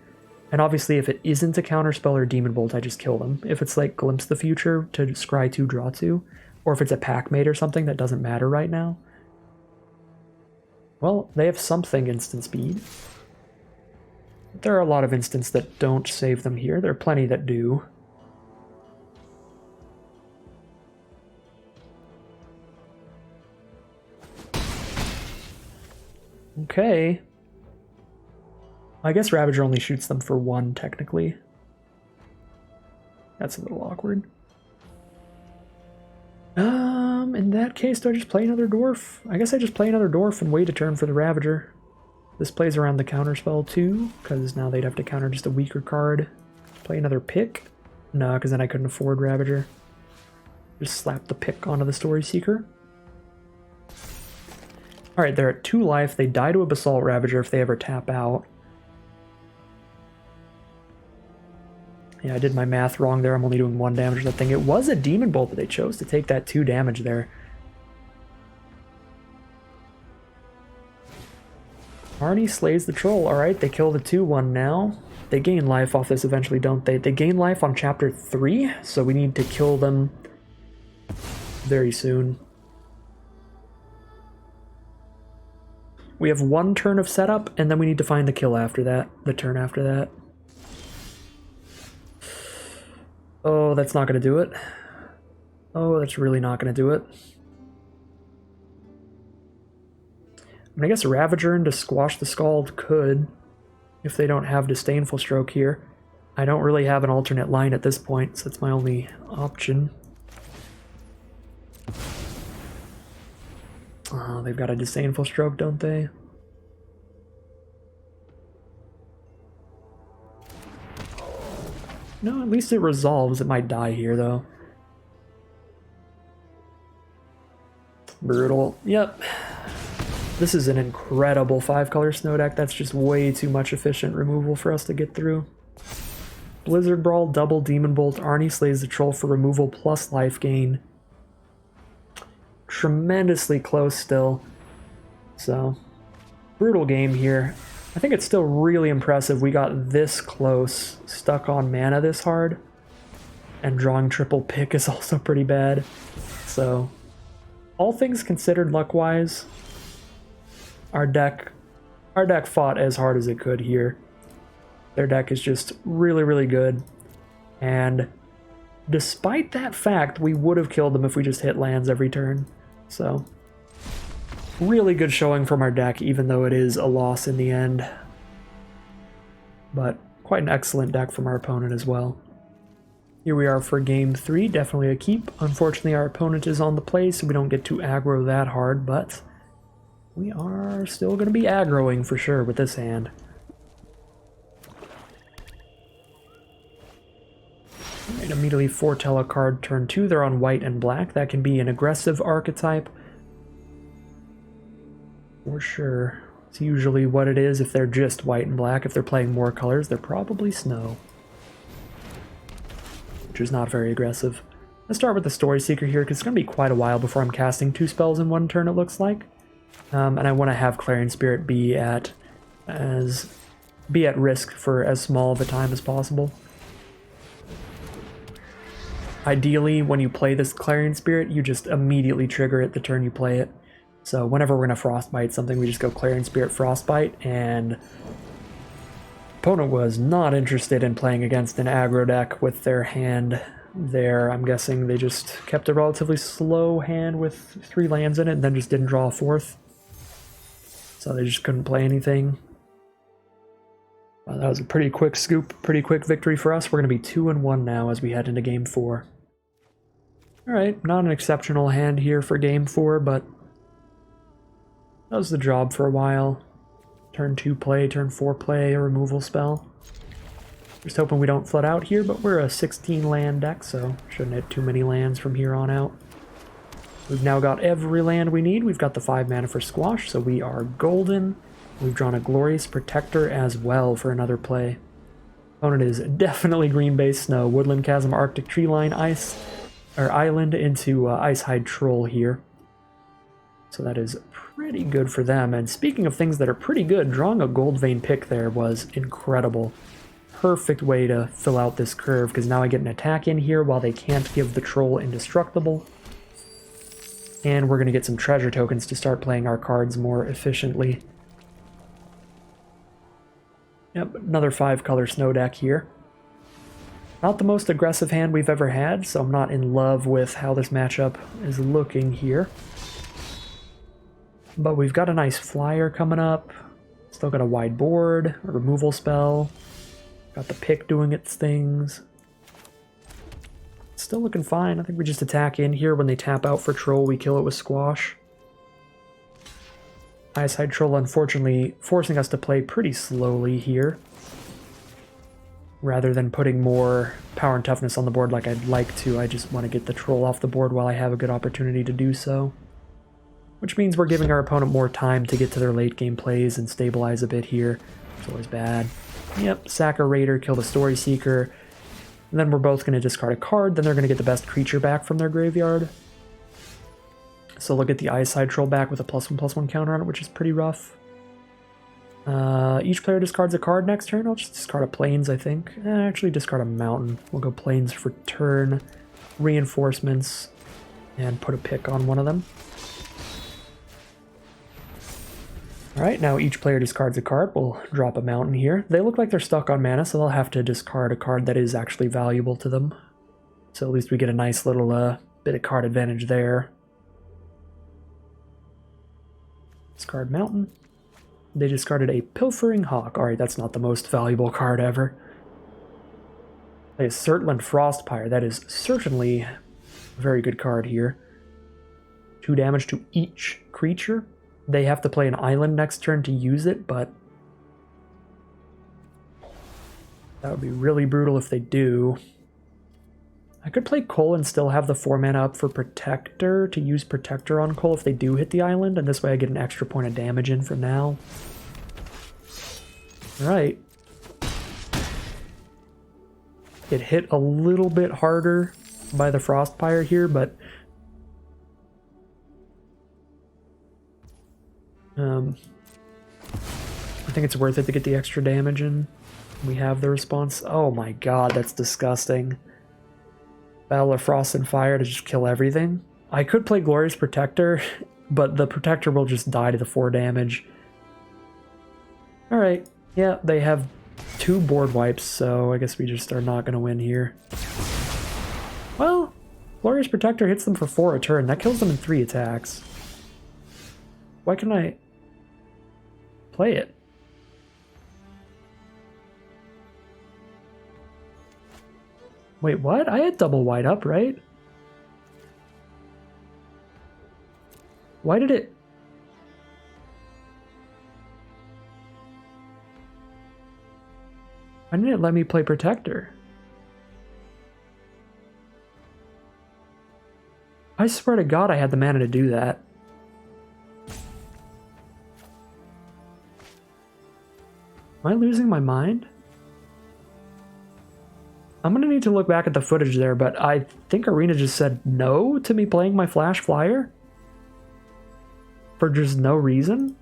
And obviously, if it isn't a counterspell or Demon Bolt, I just kill them. If it's like Glimpse the Future to scry 2, draw 2, or if it's a Packmate or something, that doesn't matter right now. Well, they have something instant speed. There are a lot of instants that don't save them here. There are plenty that do. Okay. I guess Ravager only shoots them for 1, technically. That's a little awkward. In that case, do I just play another Dwarf? I guess I just play another Dwarf and wait a turn for the Ravager. This plays around the counterspell too, because now they'd have to counter just a weaker card. Play another pick? No, because then I couldn't afford Ravager. Just slap the pick onto the Story Seeker. Alright, they're at 2 life. They die to a Basalt Ravager if they ever tap out. Yeah, I did my math wrong there. I'm only doing 1 damage to that thing. It was a Demon Bolt, but they chose to take that 2 damage there. Arnie slays the troll. Alright, they kill the 2/1 now. They gain life off this eventually, don't they? They gain life on chapter 3, so we need to kill them very soon. We have one turn of setup, and then we need to find the kill after that, the turn after that. Oh, that's not going to do it. Oh, that's really not going to do it. I guess Ravager into Squash the Scald could, if they don't have Disdainful Stroke here. I don't really have an alternate line at this point, so that's my only option. Oh, they've got a Disdainful Stroke, don't they? No, at least it resolves. It might die here, though. Brutal. Yep. This is an incredible 5-color snow deck. That's just way too much efficient removal for us to get through. Blizzard Brawl, double Demon Bolt, Arnie slays the troll for removal plus life gain. Tremendously close still. So, brutal game here. I think it's still really impressive we got this close, stuck on mana this hard. And drawing triple pick is also pretty bad. So, all things considered luck-wise, our deck fought as hard as it could here. Their deck is just really, really good. And despite that fact, we would have killed them if we just hit lands every turn. So, really good showing from our deck, even though it is a loss in the end. But quite an excellent deck from our opponent as well. Here we are for game 3, definitely a keep. Unfortunately, our opponent is on the play, so we don't get to aggro that hard, but we are still going to be aggroing for sure with this hand. Alright, immediately foretell a card turn 2. They're on white and black. That can be an aggressive archetype. For sure. It's usually what it is if they're just white and black. If they're playing more colors, they're probably snow. Which is not very aggressive. Let's start with the Story Seeker here, because it's going to be quite a while before I'm casting 2 spells in one turn, it looks like. And I want to have Clarion Spirit be at risk for as small of a time as possible. Ideally, when you play this Clarion Spirit, you just immediately trigger it the turn you play it. So whenever we're going to Frostbite something, we just go Clarion Spirit Frostbite, and opponent was not interested in playing against an aggro deck with their hand there. I'm guessing they just kept a relatively slow hand with 3 lands in it and then just didn't draw a 4th. So they just couldn't play anything. That was a pretty quick scoop, pretty quick victory for us. We're going to be 2-1 now as we head into game 4. Alright, not an exceptional hand here for game 4, but does the job for a while. Turn 2 play, turn 4 play, a removal spell. Just hoping we don't flood out here, but we're a 16 land deck, so shouldn't hit too many lands from here on out. We've now got every land we need. We've got the 5 mana for Squash, so we are golden. We've drawn a Glorious Protector as well for another play. Opponent is definitely green-based snow. Woodland Chasm, Arctic Tree Line, Island into Icehide Troll here. So that is pretty good for them. And speaking of things that are pretty good, drawing a Goldvein pick there was incredible. Perfect way to fill out this curve, because now I get an attack in here while they can't give the troll indestructible. And we're going to get some treasure tokens to start playing our cards more efficiently. Yep, another 5-color snow deck here. Not the most aggressive hand we've ever had, so I'm not in love with how this matchup is looking here. But we've got a nice flyer coming up. Still got a wide board, a removal spell. Got the pick doing its things. Still looking fine. I think we just attack in here. When they tap out for troll, we kill it with Squash. Icehide Troll, unfortunately, forcing us to play pretty slowly here. Rather than putting more power and toughness on the board like I'd like to, I just want to get the troll off the board while I have a good opportunity to do so. Which means we're giving our opponent more time to get to their late game plays and stabilize a bit here. It's always bad. Yep, sack a Raider, kill the Story Seeker. And then we're both going to discard a card, then they're going to get the best creature back from their graveyard. So look at the Icehide Troll back with a +1/+1 counter on it, which is pretty rough. Each player discards a card next turn. I'll just discard a Plains, I think. Actually, discard a Mountain. We'll go Plains for turn, Reinforcements, and put a pick on one of them. Alright, now each player discards a card. We'll drop a mountain here. They look like they're stuck on mana, so they'll have to discard a card that is actually valuable to them. So at least we get a nice little bit of card advantage there. Discard mountain. They discarded a Pilfering Hawk. Alright, that's not the most valuable card ever. They have Surtland Frostpire. That is certainly a very good card here. 2 damage to each creature. They have to play an island next turn to use it, but that would be really brutal if they do. I could play Cole and still have the 4 mana up for Protector to use Protector on Cole if they do hit the island, and this way I get an extra point of damage in for now. Right. It hit a little bit harder by the Frostpire here, but I think it's worth it to get the extra damage in. We have the response. Oh my god, that's disgusting. Battle of Frost and Fire to just kill everything. I could play Glorious Protector, but the Protector will just die to the 4 damage. Alright, yeah, they have 2 board wipes, so I guess we just are not going to win here. Well, Glorious Protector hits them for 4 a turn. That kills them in 3 attacks. Why can't I play it? Wait, what? I had double white up, right? Why did it... Why didn't it let me play Protector? I swear to God I had the mana to do that. Am I losing my mind? I'm gonna need to look back at the footage there, but I think Arena just said no to me playing my Flash Flyer. For just no reason.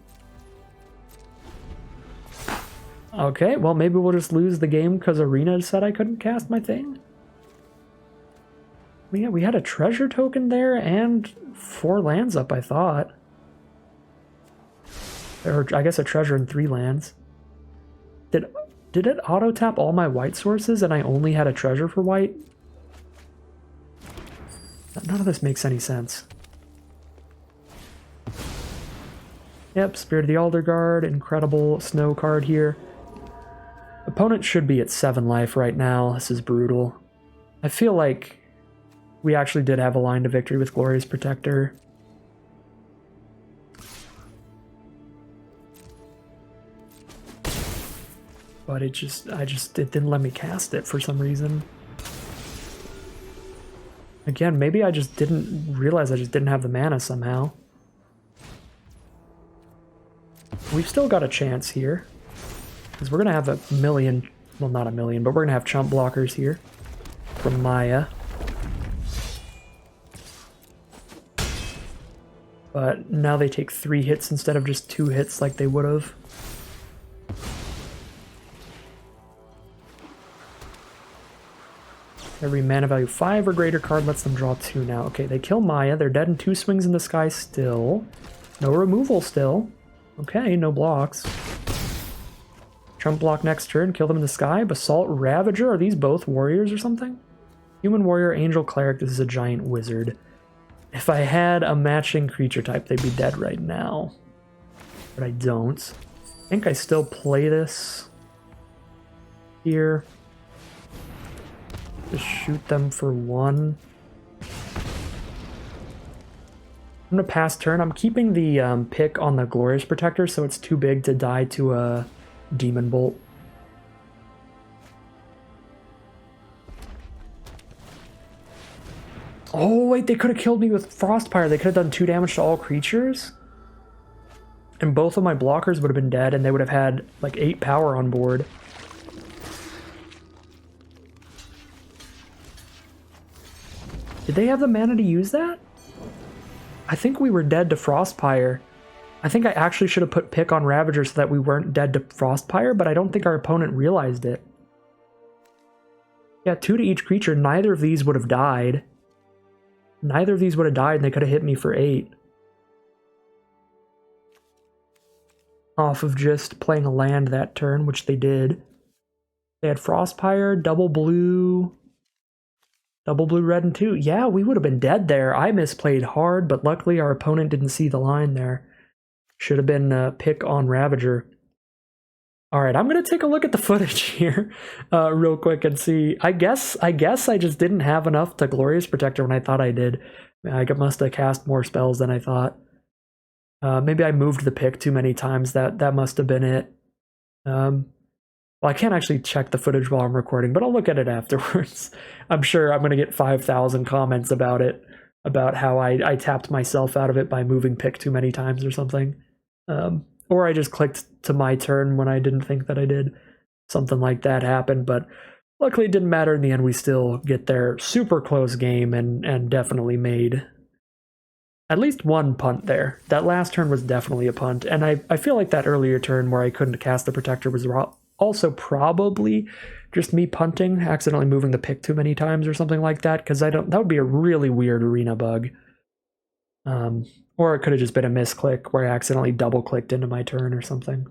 Okay, well maybe we'll just lose the game because Arena said I couldn't cast my thing. Yeah, we had a treasure token there and 4 lands up, I thought. Or I guess a treasure and 3 lands. Did it auto-tap all my white sources and I only had a treasure for white? None of this makes any sense. Yep, Spirit of the Alder Guard, incredible snow card here. Opponent should be at 7 life right now. This is brutal. I feel like we actually did have a line to victory with Glorious Protector. But it didn't let me cast it for some reason. Again, maybe I just didn't realize I just didn't have the mana somehow. We've still got a chance here. Because we're going to have a million, well not a million, but we're going to have chump blockers here. From Maya. But now they take 3 hits instead of just 2 hits like they would have. Every mana value 5 or greater card lets them draw 2 now. Okay, they kill Maya. They're dead in 2 swings in the sky still. No removal still. Okay, no blocks. Trump block next turn, kill them in the sky. Basalt Ravager, are these both warriors or something? Human warrior, angel cleric, this is a giant wizard. If I had a matching creature type, they'd be dead right now. But I don't. I think I still play this here. Just shoot them for 1. I'm going to pass turn. I'm keeping the pick on the Glorious Protector, so it's too big to die to a Demon Bolt. Oh, wait, they could have killed me with Frostpire. They could have done 2 damage to all creatures. And both of my blockers would have been dead, and they would have had, like, 8 power on board. Did they have the mana to use that? I think we were dead to Frostpire. I think I actually should have put pick on Ravager so that we weren't dead to Frostpire, but I don't think our opponent realized it. Yeah, 2 to each creature. Neither of these would have died. Neither of these would have died and they could have hit me for 8. off of just playing a land that turn, which they did. They had Frostpire, double blue, red, and 2. Yeah, we would have been dead there. I misplayed hard, but luckily our opponent didn't see the line there. Should have been a pick on Ravager. All right, I'm going to take a look at the footage here real quick and see. I guess I just didn't have enough to Glorious Protector when I thought I did. I must have cast more spells than I thought. Maybe I moved the pick too many times. That must have been it. Well, I can't actually check the footage while I'm recording, but I'll look at it afterwards. I'm sure I'm going to get 5,000 comments about it, about how I tapped myself out of it by moving pick too many times or something. Or I just clicked to my turn when I didn't think that I did. Something like that happened, but luckily it didn't matter in the end. We still get their super close game and definitely made at least one punt there. That last turn was definitely a punt, and I feel like that earlier turn where I couldn't cast the Protector was also probably just me punting, accidentally moving the pick too many times or something like that, because that would be a really weird arena bug. Or it could have just been a misclick where I accidentally double-clicked into my turn or something.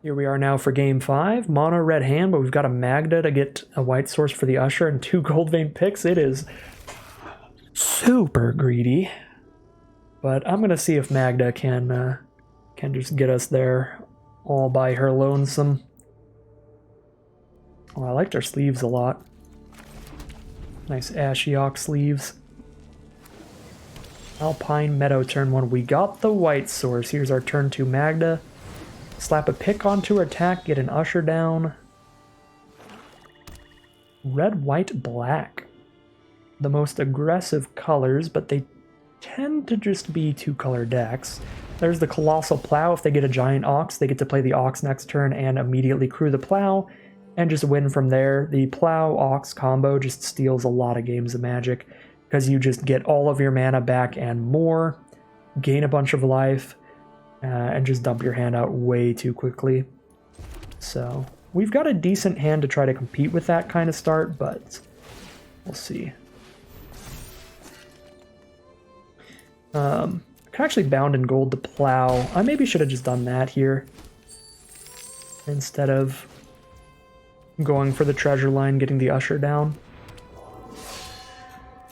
Here we are now for game 5. Mono red hand, but we've got a Magda to get a white source for the Usher and 2 gold vein picks. It is super greedy. But I'm going to see if Magda can just get us there all by her lonesome. Oh, I liked her sleeves a lot. Nice Ashiok sleeves. Alpine Meadow turn 1. We got the white source. Here's our turn 2 Magda. Slap a pick onto her attack, get an Usher down. Red, white, black. The most aggressive colors, but they tend to just be 2-color decks. There's the Colossal Plow. If they get a Giant Ox, they get to play the Ox next turn and immediately crew the Plow and just win from there. The Plow-Ox combo just steals a lot of games of Magic, because you just get all of your mana back and more, gain a bunch of life, and just dump your hand out way too quickly. So we've got a decent hand to try to compete with that kind of start, but we'll see. I can actually bound in gold to Plow. I maybe should have just done that here instead of going for the treasure line, getting the Usher down.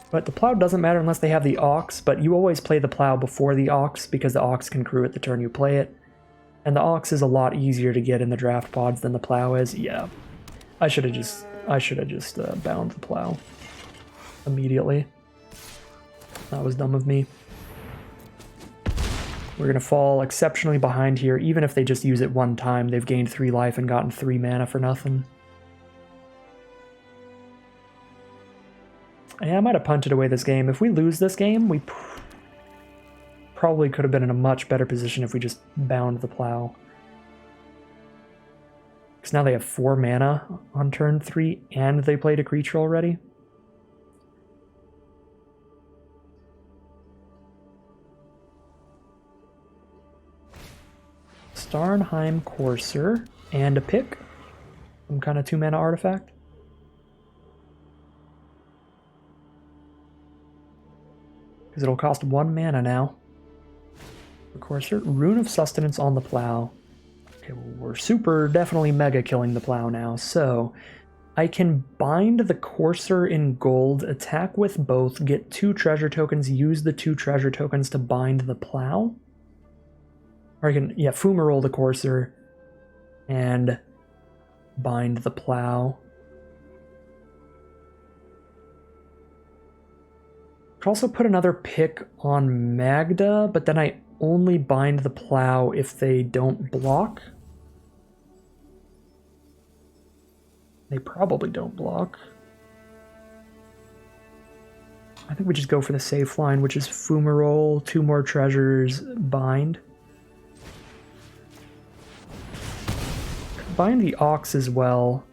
But the Plow doesn't matter unless they have the Ox, but you always play the Plow before the Ox because the Ox can crew it the turn you play it. And the Ox is a lot easier to get in the draft pods than the Plow is. Yeah, I should have just bound the Plow immediately. That was dumb of me. We're going to fall exceptionally behind here. Even if they just use it one time, they've gained 3 life and gotten 3 mana for nothing. Yeah, I might have punted away this game. If we lose this game, we probably could have been in a much better position if we just bound the Plow. Because now they have 4 mana on turn 3, and they played a creature already. Starnheim Courser and a pick. Some kind of 2 mana artifact. Because it'll cost 1 mana now. Courser, Rune of Sustenance on the Plow. Okay, well, we're super definitely mega killing the Plow now, so I can bind the Courser in gold, attack with both, get 2 treasure tokens, use the 2 treasure tokens to bind the Plow. Or I can, yeah, Fumarole the Courser and bind the Plow. Could also put another pick on Magda, but then I only bind the Plow if they don't block. They probably don't block. I think we just go for the safe line, which is Fumarole, 2 more treasures, bind. Bind the Ox as well.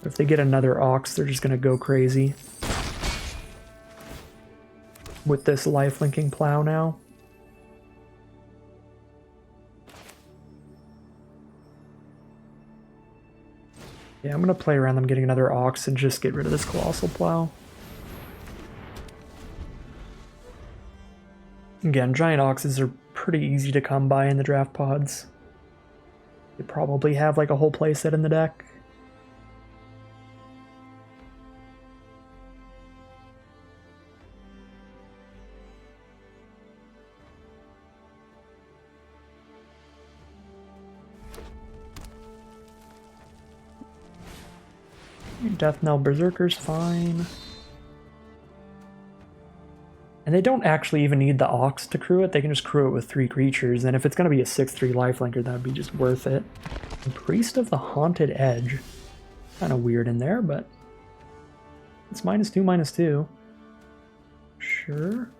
If they get another Ox, they're just going to go crazy with this life-linking Plow now. Yeah, I'm going to play around them getting another Ox and just get rid of this Colossal Plow. Again, Giant Oxes are pretty easy to come by in the draft pods. You probably have like a whole playset in the deck. Death Knell Berserker's fine. And they don't actually even need the Ox to crew it, they can just crew it with 3 creatures, and if it's going to be a 6/3 lifelinker, that would be just worth it. And Priest of the Haunted Edge. Kind of weird in there, but it's -2/-2. Sure.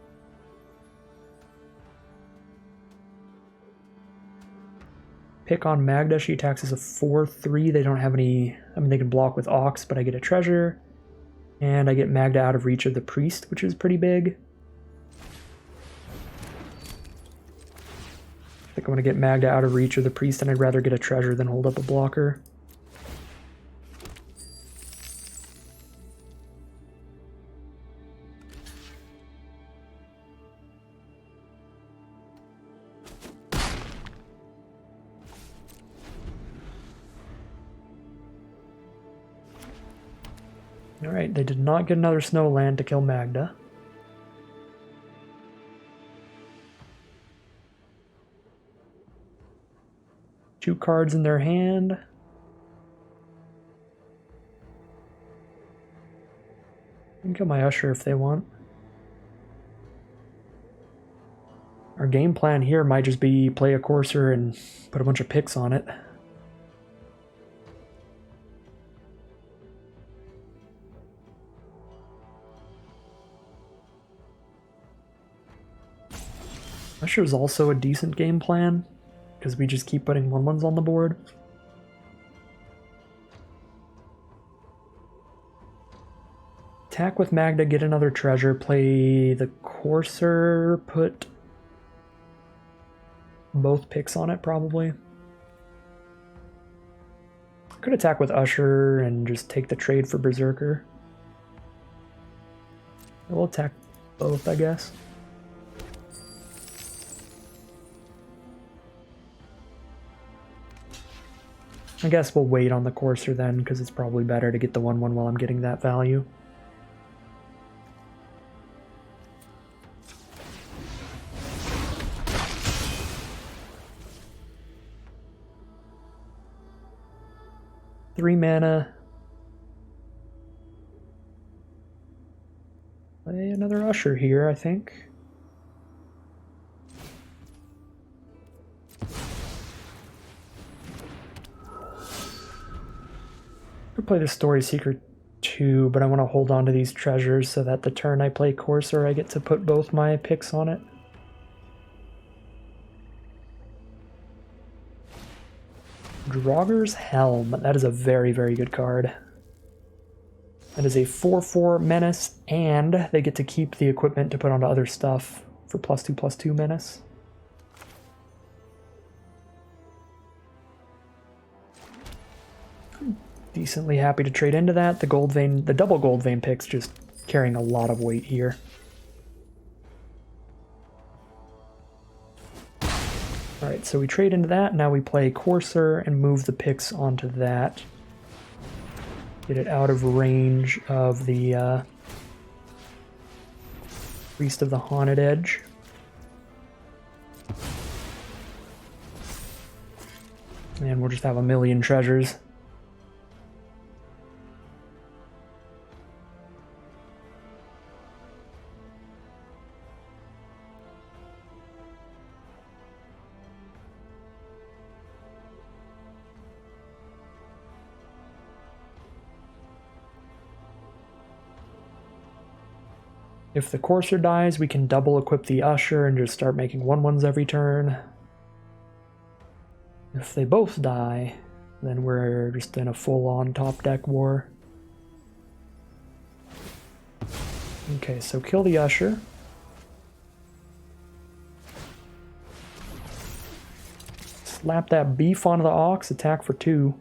Pick on Magda, she attacks as a 4/3. They don't have any, I mean they can block with Ox, but I get a treasure. And I get Magda out of reach of the Priest, which is pretty big. I think I'm going to get Magda out of reach of the Priest, and I'd rather get a treasure than hold up a blocker. Alright, they did not get another Snowland to kill Magda. Two cards in their hand. You can kill my Usher if they want. Our game plan here might just be play a Courser and put a bunch of picks on it. Usher is also a decent game plan, because we just keep putting 1/1s on the board. Attack with Magda, get another treasure, play the Courser, put both picks on it probably. Could attack with Usher and just take the trade for Berserker. We'll attack both, I guess. I guess we'll wait on the Courser then, because it's probably better to get the 1/1 while I'm getting that value. Three mana. Play another Usher here, I think. Could play the Story Seeker too, but I want to hold on to these treasures so that the turn I play Courser, I get to put both my picks on it. Draugr's Helm. That is a very, very good card. That is a 4/4 menace, and they get to keep the equipment to put onto other stuff for +2/+2 menace. Decently happy to trade into that. The gold vein, the double gold vein picks just carrying a lot of weight here. Alright, so we trade into that. Now we play Courser and move the picks onto that. Get it out of range of the Priest of the Haunted Edge. And we'll just have a million treasures. If the Courser dies, we can double equip the Usher and just start making 1/1s every turn. If they both die, then we're just in a full-on top deck war. Okay, so kill the Usher. Slap that beef onto the Ox, attack for 2.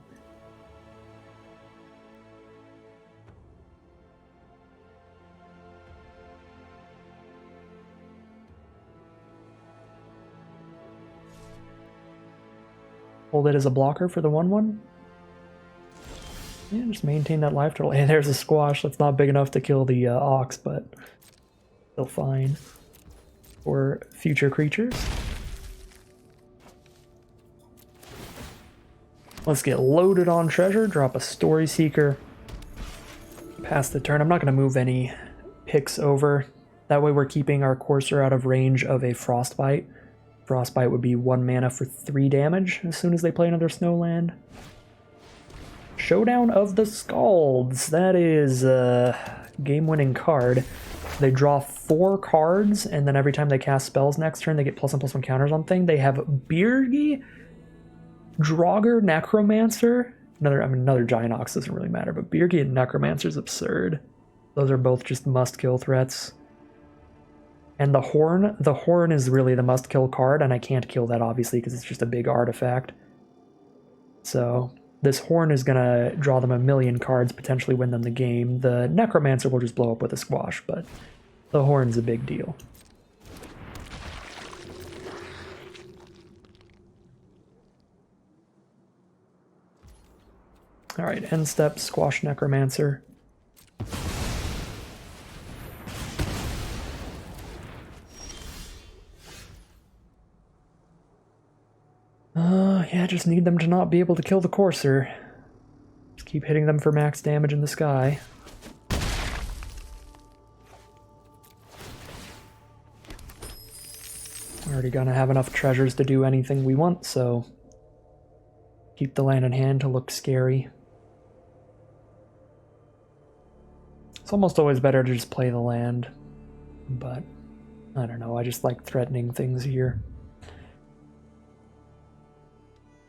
Hold it as a blocker for the 1/1. Yeah, just maintain that life total. Hey, there's a squash. That's not big enough to kill the ox, but still fine for future creatures. Let's get loaded on treasure. Drop a Story Seeker. Pass the turn. I'm not going to move any picks over. That way we're keeping our Courser out of range of a Frostbite. Frostbite would be 1 mana for 3 damage as soon as they play another Snowland. Showdown of the Scalds. That is a game-winning card. They draw 4 cards, and then every time they cast spells next turn, they get +1/+1 counters on thing. They have Birgi, Draugr, Necromancer. Another Giant Ox doesn't really matter, but Birgi and Necromancer is absurd. Those are both just must-kill threats. And the Horn is really the must-kill card, and I can't kill that, obviously, because it's just a big artifact. So this Horn is going to draw them a million cards, potentially win them the game. The Necromancer will just blow up with a squash, but the Horn's a big deal. Alright, end step, squash Necromancer. Yeah, just need them to not be able to kill the Courser. Just keep hitting them for max damage in the sky. We're already gonna have enough treasures to do anything we want, so keep the land in hand to look scary. It's almost always better to just play the land, but I don't know, I just like threatening things here.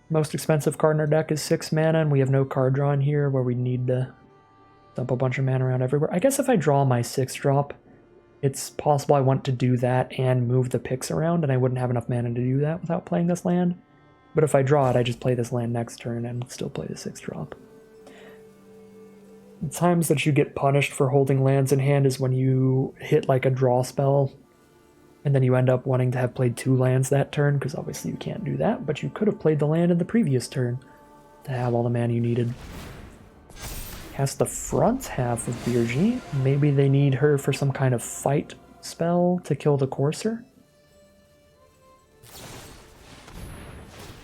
Most expensive card in our deck is 6 mana, and we have no card draw in here where we need to dump a bunch of mana around everywhere. I guess if I draw my 6-drop, it's possible I want to do that and move the picks around, and I wouldn't have enough mana to do that without playing this land. But if I draw it, I just play this land next turn and still play the 6-drop. The times that you get punished for holding lands in hand is when you hit like a draw spell, and then you end up wanting to have played 2 lands that turn, because obviously you can't do that, but you could have played the land in the previous turn to have all the mana you needed. Cast the front half of Birgi. Maybe they need her for some kind of fight spell to kill the Courser.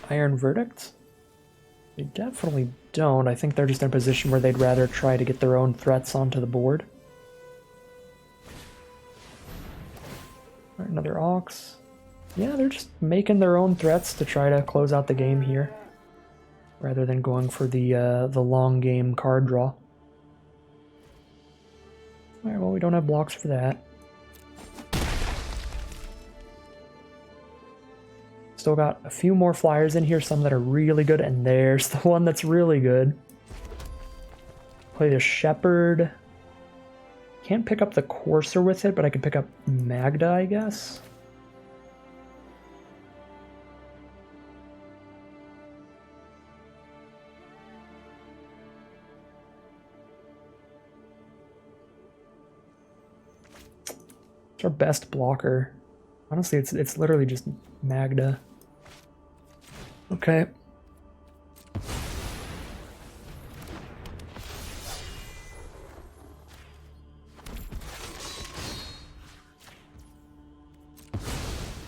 Iron Verdict? They definitely don't. I think they're just in a position where they'd rather try to get their own threats onto the board. Another Ox. Yeah, they're just making their own threats to try to close out the game here, rather than going for the long game card draw. Alright, well, we don't have blocks for that. Still got a few more flyers in here, some that are really good, and there's the one that's really good. Play the Shepherd. Can't pick up the Courser with it, but I can pick up Magda, I guess. It's our best blocker. Honestly, it's literally just Magda. Okay.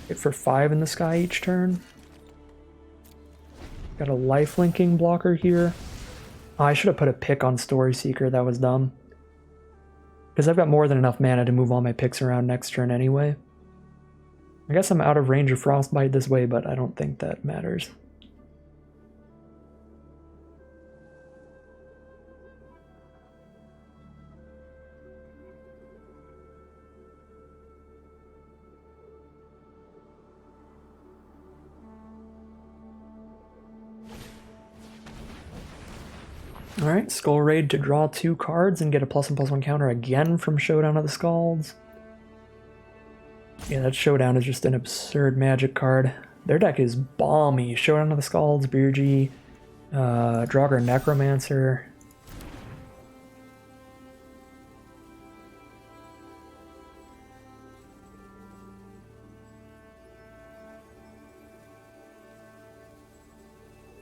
Hit for 5 in the sky each turn. Got a life-linking blocker here. Oh, I should have put a pick on Story Seeker, that was dumb. Because I've got more than enough mana to move all my picks around next turn anyway. I guess I'm out of range of Frostbite this way, but I don't think that matters. Alright, Skull Raid to draw 2 cards and get a +1/+1 counter again from Showdown of the Scalds. Yeah, that Showdown is just an absurd magic card. Their deck is balmy. Showdown of the Scalds, Birgi, Draugr Necromancer.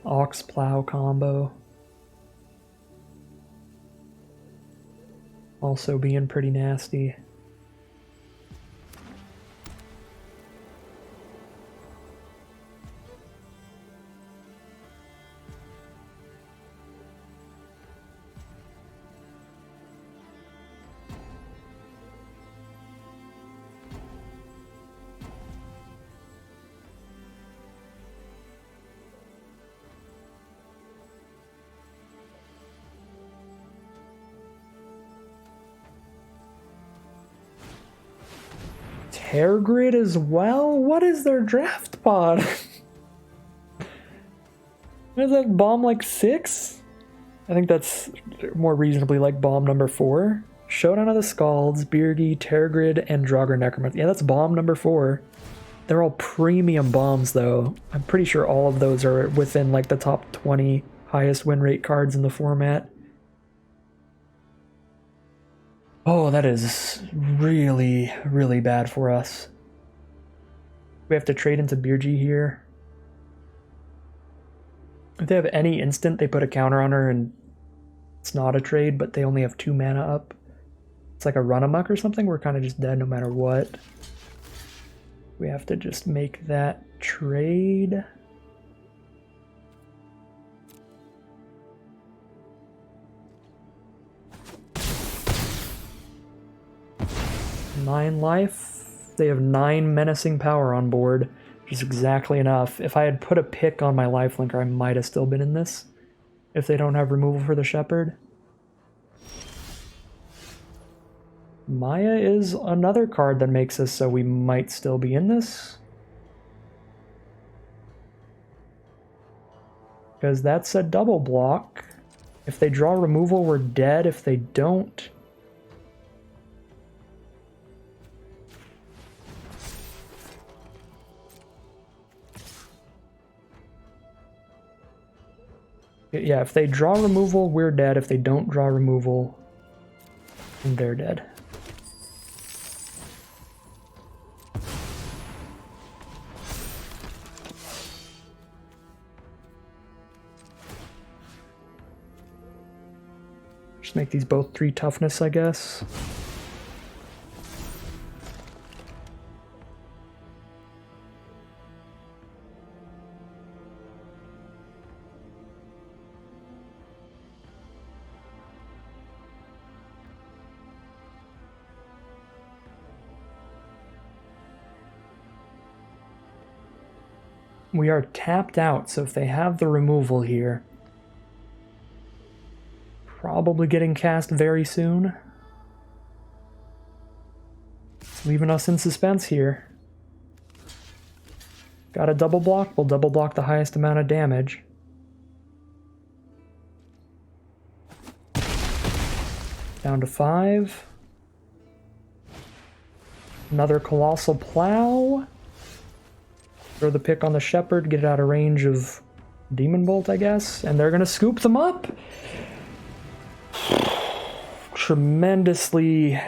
Ox plow combo. Also being pretty nasty. Hair grid as well? What is their draft pod? Is that bomb like 6? I think that's more reasonably like bomb number 4. Showdown of the Scalds, Birgi, Tergrid, and Draugr Necromancer. Yeah, that's bomb number 4. They're all premium bombs though. I'm pretty sure all of those are within like the top 20 highest win rate cards in the format. Oh, that is really, really bad for us. We have to trade into Birgi here. If they have any instant, they put a counter on her and it's not a trade, but they only have 2 mana up. It's like a run-amok or something. We're kind of just dead no matter what. We have to just make that trade. Nine life. They have 9 menacing power on board, which is exactly enough. If I had put a pick on my lifelinker, I might have still been in this. If they don't have removal for the Shepherd. Maya is another card that makes us so we might still be in this. Because that's a double block. If they draw removal, we're dead. If they don't... Yeah, if they draw removal, we're dead. If they don't draw removal, they're dead. Just make these both 3 toughness, I guess. We are tapped out, so if they have the removal here, probably getting cast very soon. It's leaving us in suspense here. Got a double block, we'll double block the highest amount of damage. Down to 5. Another Colossal Plow. Throw the pick on the Shepherd, get it out of range of Demon Bolt, I guess. And they're going to scoop them up. Tremendously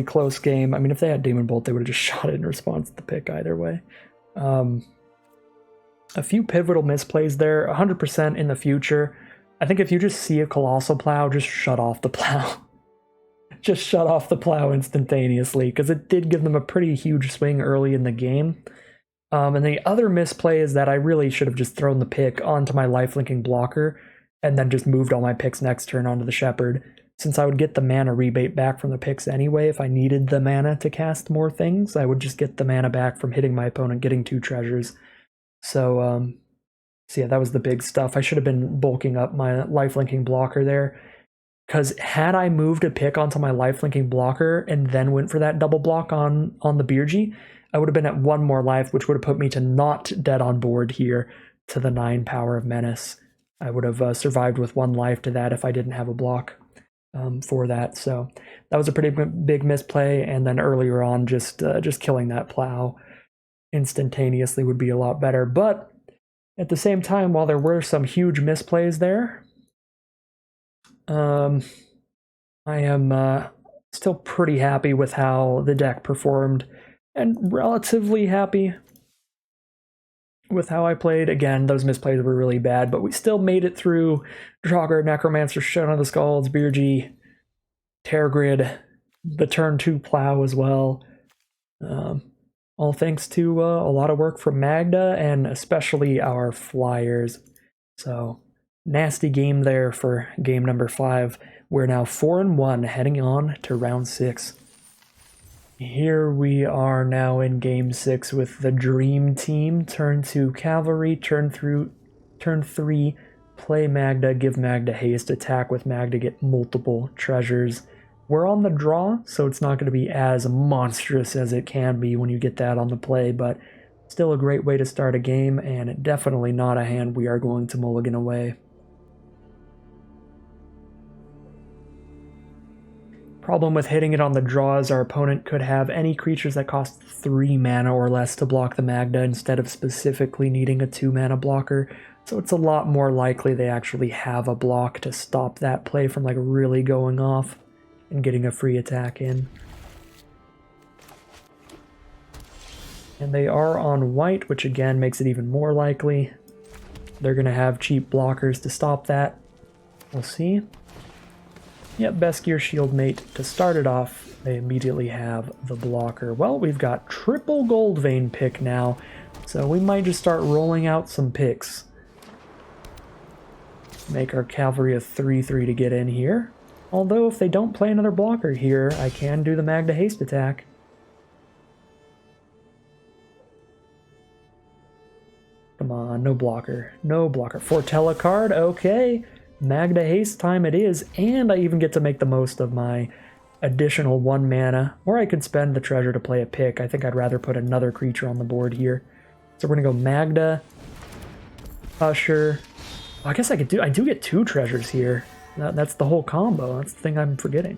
close game. I mean, if they had Demon Bolt, they would have just shot it in response to the pick either way. A few pivotal misplays there, 100% in the future. I think if you just see a Colossal Plow, just shut off the plow. Just shut off the plow instantaneously, because it did give them a pretty huge swing early in the game. And the other misplay is that I really should have just thrown the pick onto my lifelinking blocker and then just moved all my picks next turn onto the Shepherd, since I would get the mana rebate back from the picks anyway. If I needed the mana to cast more things, I would just get the mana back from hitting my opponent, getting 2 treasures. So yeah, that was the big stuff. I should have been bulking up my lifelinking blocker there, because had I moved a pick onto my lifelinking blocker and then went for that double block on the Birgi, I would have been at 1 more life, which would have put me to not dead on board here to the 9 power of Menace. I would have survived with 1 life to that if I didn't have a block for that. So that was a pretty big misplay. And then earlier on, just killing that plow instantaneously would be a lot better. But at the same time, while there were some huge misplays there, I am still pretty happy with how the deck performed, and relatively happy with how I played. Again, those misplays were really bad, but we still made it through Draugr, Necromancer, Shadow of the Skulls, Birgi, Tergrid, the turn 2 plow as well. All thanks to a lot of work from Magda and especially our flyers. So, nasty game there for game number 5. We're now 4-1 heading on to round 6. Here we are now in game 6 with the Dream Team. Turn 2 Cavalry, turn 3 play Magda, give Magda haste, attack with Magda, get multiple treasures. We're on the draw, so it's not going to be as monstrous as it can be when you get that on the play, but still a great way to start a game, and definitely not a hand we are going to mulligan away. Problem with hitting it on the draw is our opponent could have any creatures that cost 3 mana or less to block the Magda instead of specifically needing a 2 mana blocker, so it's a lot more likely they actually have a block to stop that play from like really going off and getting a free attack in. And they are on white, which again makes it even more likely. They're going to have cheap blockers to stop that. We'll see. Yep, Beskir Shieldmate. To start it off, they immediately have the blocker. Well, we've got triple Goldvein pick now, so we might just start rolling out some picks. Make our cavalry a 3/3 to get in here. Although if they don't play another blocker here, I can do the Magda haste attack. Come on, no blocker. No blocker. Fortella card, okay. Magda haste time it is, and I even get to make the most of my additional 1 mana, or I could spend the treasure to play a pick. I think I'd rather put another creature on the board here. So we're gonna go Magda, Usher. Oh, I guess I do get 2 treasures here. That's the whole combo. That's the thing I'm forgetting.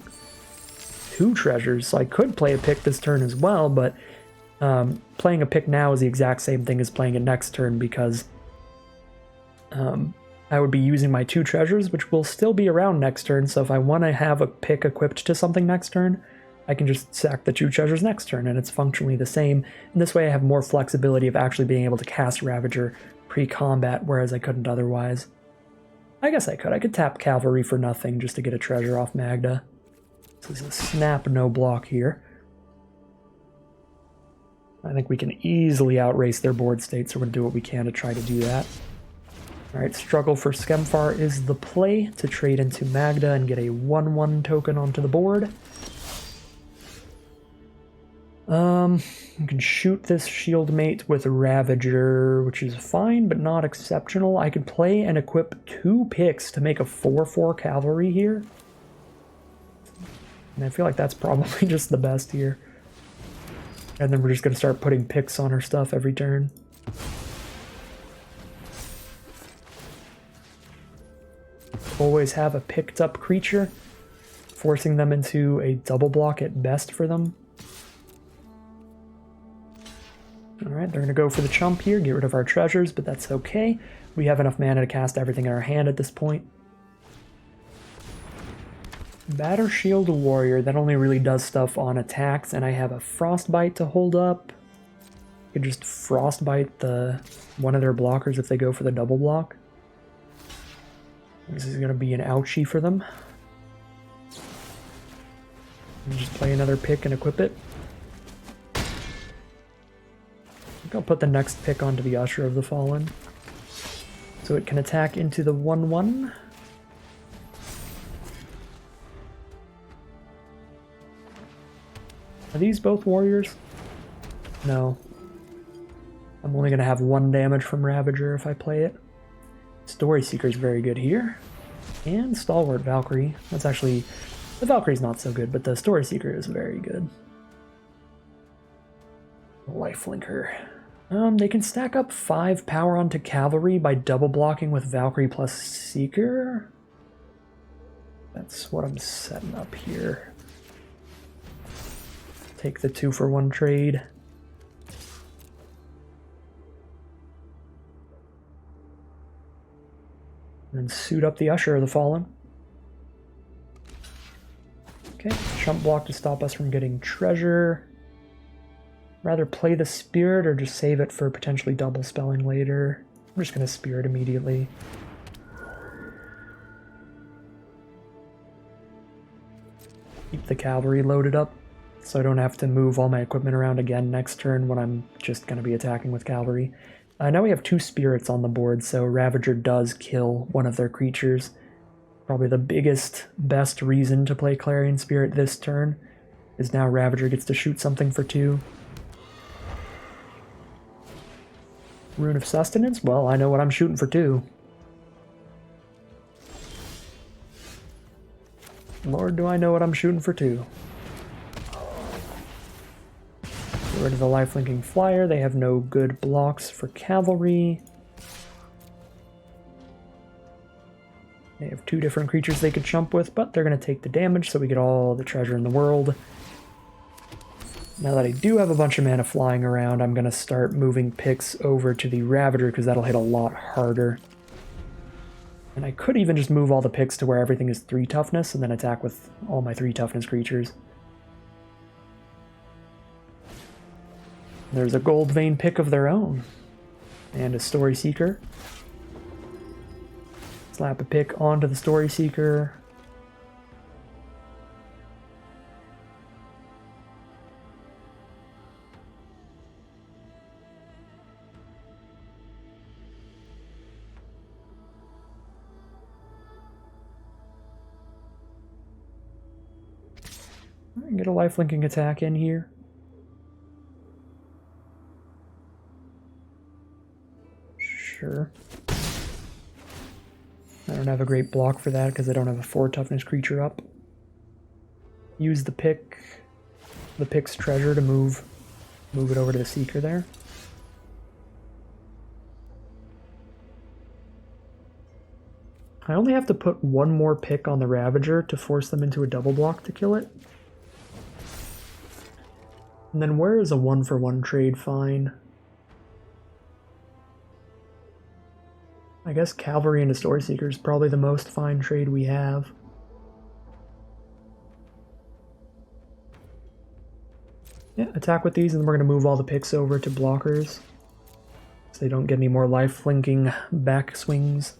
2 treasures, so I could play a pick this turn as well, but playing a pick now is the exact same thing as playing it next turn because I would be using my 2 treasures, which will still be around next turn, so if I want to have a pick equipped to something next turn, I can just sack the 2 treasures next turn, and it's functionally the same. And this way I have more flexibility of actually being able to cast Ravager pre-combat, whereas I couldn't otherwise. I guess I could. I could tap Cavalry for nothing just to get a treasure off Magda. This is a snap no block here. I think we can easily outrace their board state, so we're going to do what we can to try to do that. Alright, Struggle for Skemfar is the play to trade into Magda and get a 1/1 token onto the board. You can shoot this Shieldmate with Ravager, which is fine, but not exceptional. I could play and equip 2 picks to make a 4/4 Cavalry here. And I feel like that's probably just the best here. And then we're just going to start putting picks on our stuff every turn. Always have a picked up creature, forcing them into a double block at best for them. Alright, they're going to go for the chump here, get rid of our treasures, but that's okay. We have enough mana to cast everything in our hand at this point. Batter Shield Warrior, that only really does stuff on attacks, and I have a Frostbite to hold up. I could just Frostbite one of their blockers if they go for the double block. This is going to be an ouchie for them. And just play another pick and equip it. I think I'll put the next pick onto the Usher of the Fallen. So it can attack into the 1/1. Are these both warriors? No. I'm only going to have 1 damage from Ravager if I play it. Story Seeker is very good here. And Stalwart Valkyrie. That's actually... The Valkyrie's not so good, but the Story Seeker is very good. Lifelinker. They can stack up 5 power onto Cavalry by double blocking with Valkyrie plus Seeker. That's what I'm setting up here. Take the 2-for-1 trade. And then suit up the Usher of the Fallen. Okay, chump block to stop us from getting treasure. Rather play the spirit or just save it for potentially double spelling later. I'm just going to spirit immediately. Keep the cavalry loaded up so I don't have to move all my equipment around again next turn when I'm just going to be attacking with cavalry. Now we have 2 spirits on the board, so Ravager does kill one of their creatures. Probably the biggest, best reason to play Clarion Spirit this turn is now Ravager gets to shoot something for 2. Rune of Sustenance? Well, I know what I'm shooting for 2. Lord, do I know what I'm shooting for 2. Get rid of the lifelinking flyer. They have no good blocks for cavalry. They have 2 different creatures they could chump with, but they're going to take the damage, so we get all the treasure in the world. Now that I do have a bunch of mana flying around, I'm going to start moving picks over to the Ravager, because that'll hit a lot harder. And I could even just move all the picks to where everything is 3 toughness, and then attack with all my 3 toughness creatures. There's a Gold Vein pick of their own. And a Story Seeker. Slap a pick onto the Story Seeker. Get a lifelinking attack in here. Sure. I don't have a great block for that because I don't have a 4 toughness creature up. Use the pick's treasure to move it over to the Seeker there. I only have to put 1 more pick on the Ravager to force them into a double block to kill it. And then where is a 1-for-1 trade fine? I guess Cavalry and a Story Seeker is probably the most fine trade we have. Yeah, attack with these, and then we're going to move all the picks over to blockers, so they don't get any more life-linking back swings.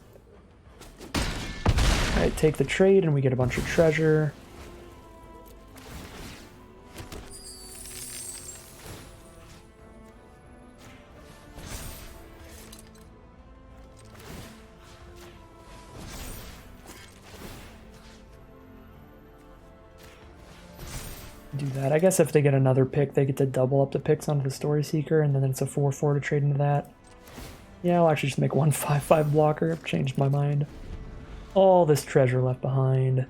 Alright, take the trade, and we get a bunch of treasure. Do that. I guess if they get another pick, they get to double up the picks onto the Story Seeker, and then it's a 4/4 to trade into that. Yeah, I'll actually just make 1 5/5 blocker. I've changed my mind. All this treasure left behind.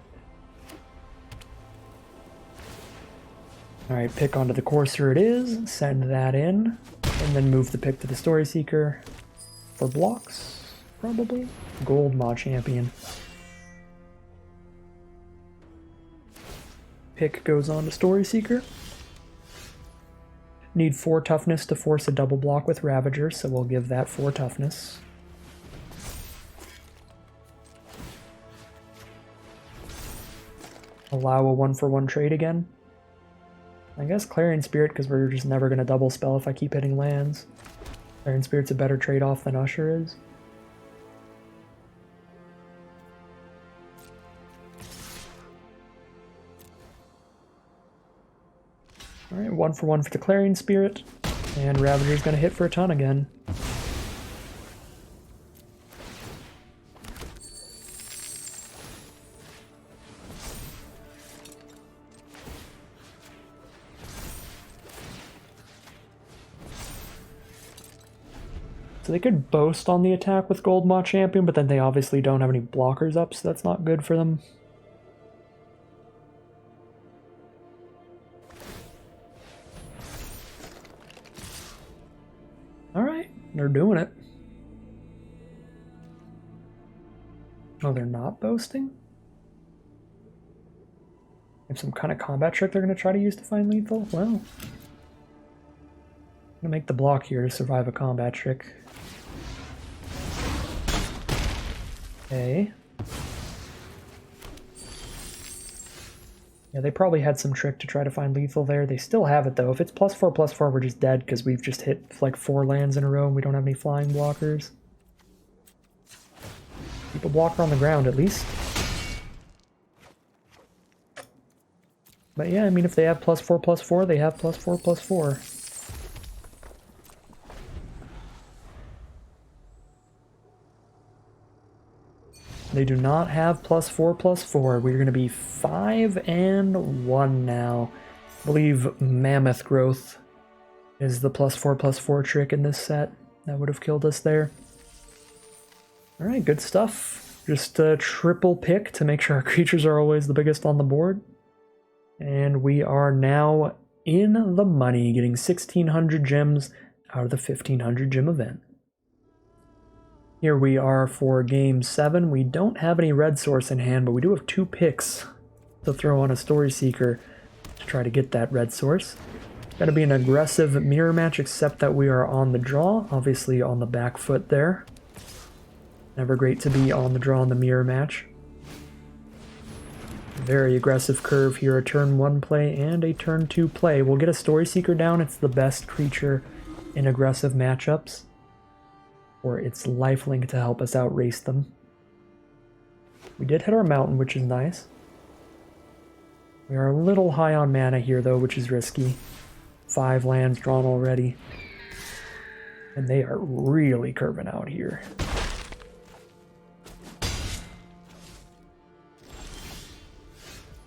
Alright, pick onto the Courser it is. Send that in. And then move the pick to the Story Seeker. For blocks, probably. Gold Maw Champion. Pick goes on to Story Seeker. Need 4 toughness to force a double block with Ravager, so we'll give that 4 toughness. Allow a 1-for-1 trade again. I guess Clarion Spirit, because we're just never going to double spell if I keep hitting lands. Clarion Spirit's a better trade-off than Usher is. Alright, 1-for-1 for the Clarion Spirit, and Ravager's gonna hit for a ton again. So they could boast on the attack with Gold Maw Champion, but then they obviously don't have any blockers up, so that's not good for them. Alright, they're doing it. Oh, they're not boasting? They have some kind of combat trick they're going to try to use to find lethal? Well, I'm going to make the block here to survive a combat trick. Okay. Yeah, they probably had some trick to try to find lethal there. They still have it, though. If it's +4/+4, we're just dead because we've just hit, like, 4 lands in a row and we don't have any flying blockers. Keep a blocker on the ground, at least. But yeah, I mean, if they have +4/+4, they have +4/+4. They do not have +4/+4. We're going to be 5-1 now. I believe Mammoth Growth is the +4/+4 trick in this set. That would have killed us there. Alright, good stuff. Just a triple pick to make sure our creatures are always the biggest on the board. And we are now in the money, getting 1,600 gems out of the 1,500 gem event. Here we are for Game 7. We don't have any red source in hand, but we do have 2 picks to throw on a Story Seeker to try to get that red source. Got to be an aggressive mirror match, except that we are on the draw, obviously on the back foot there. Never great to be on the draw in the mirror match. Very aggressive curve here, a turn 1 play and a turn 2 play. We'll get a Story Seeker down. It's the best creature in aggressive matchups, or its lifelink to help us outrace them. We did hit our mountain, which is nice. We are a little high on mana here, though, which is risky. 5 lands drawn already. And they are really curving out here.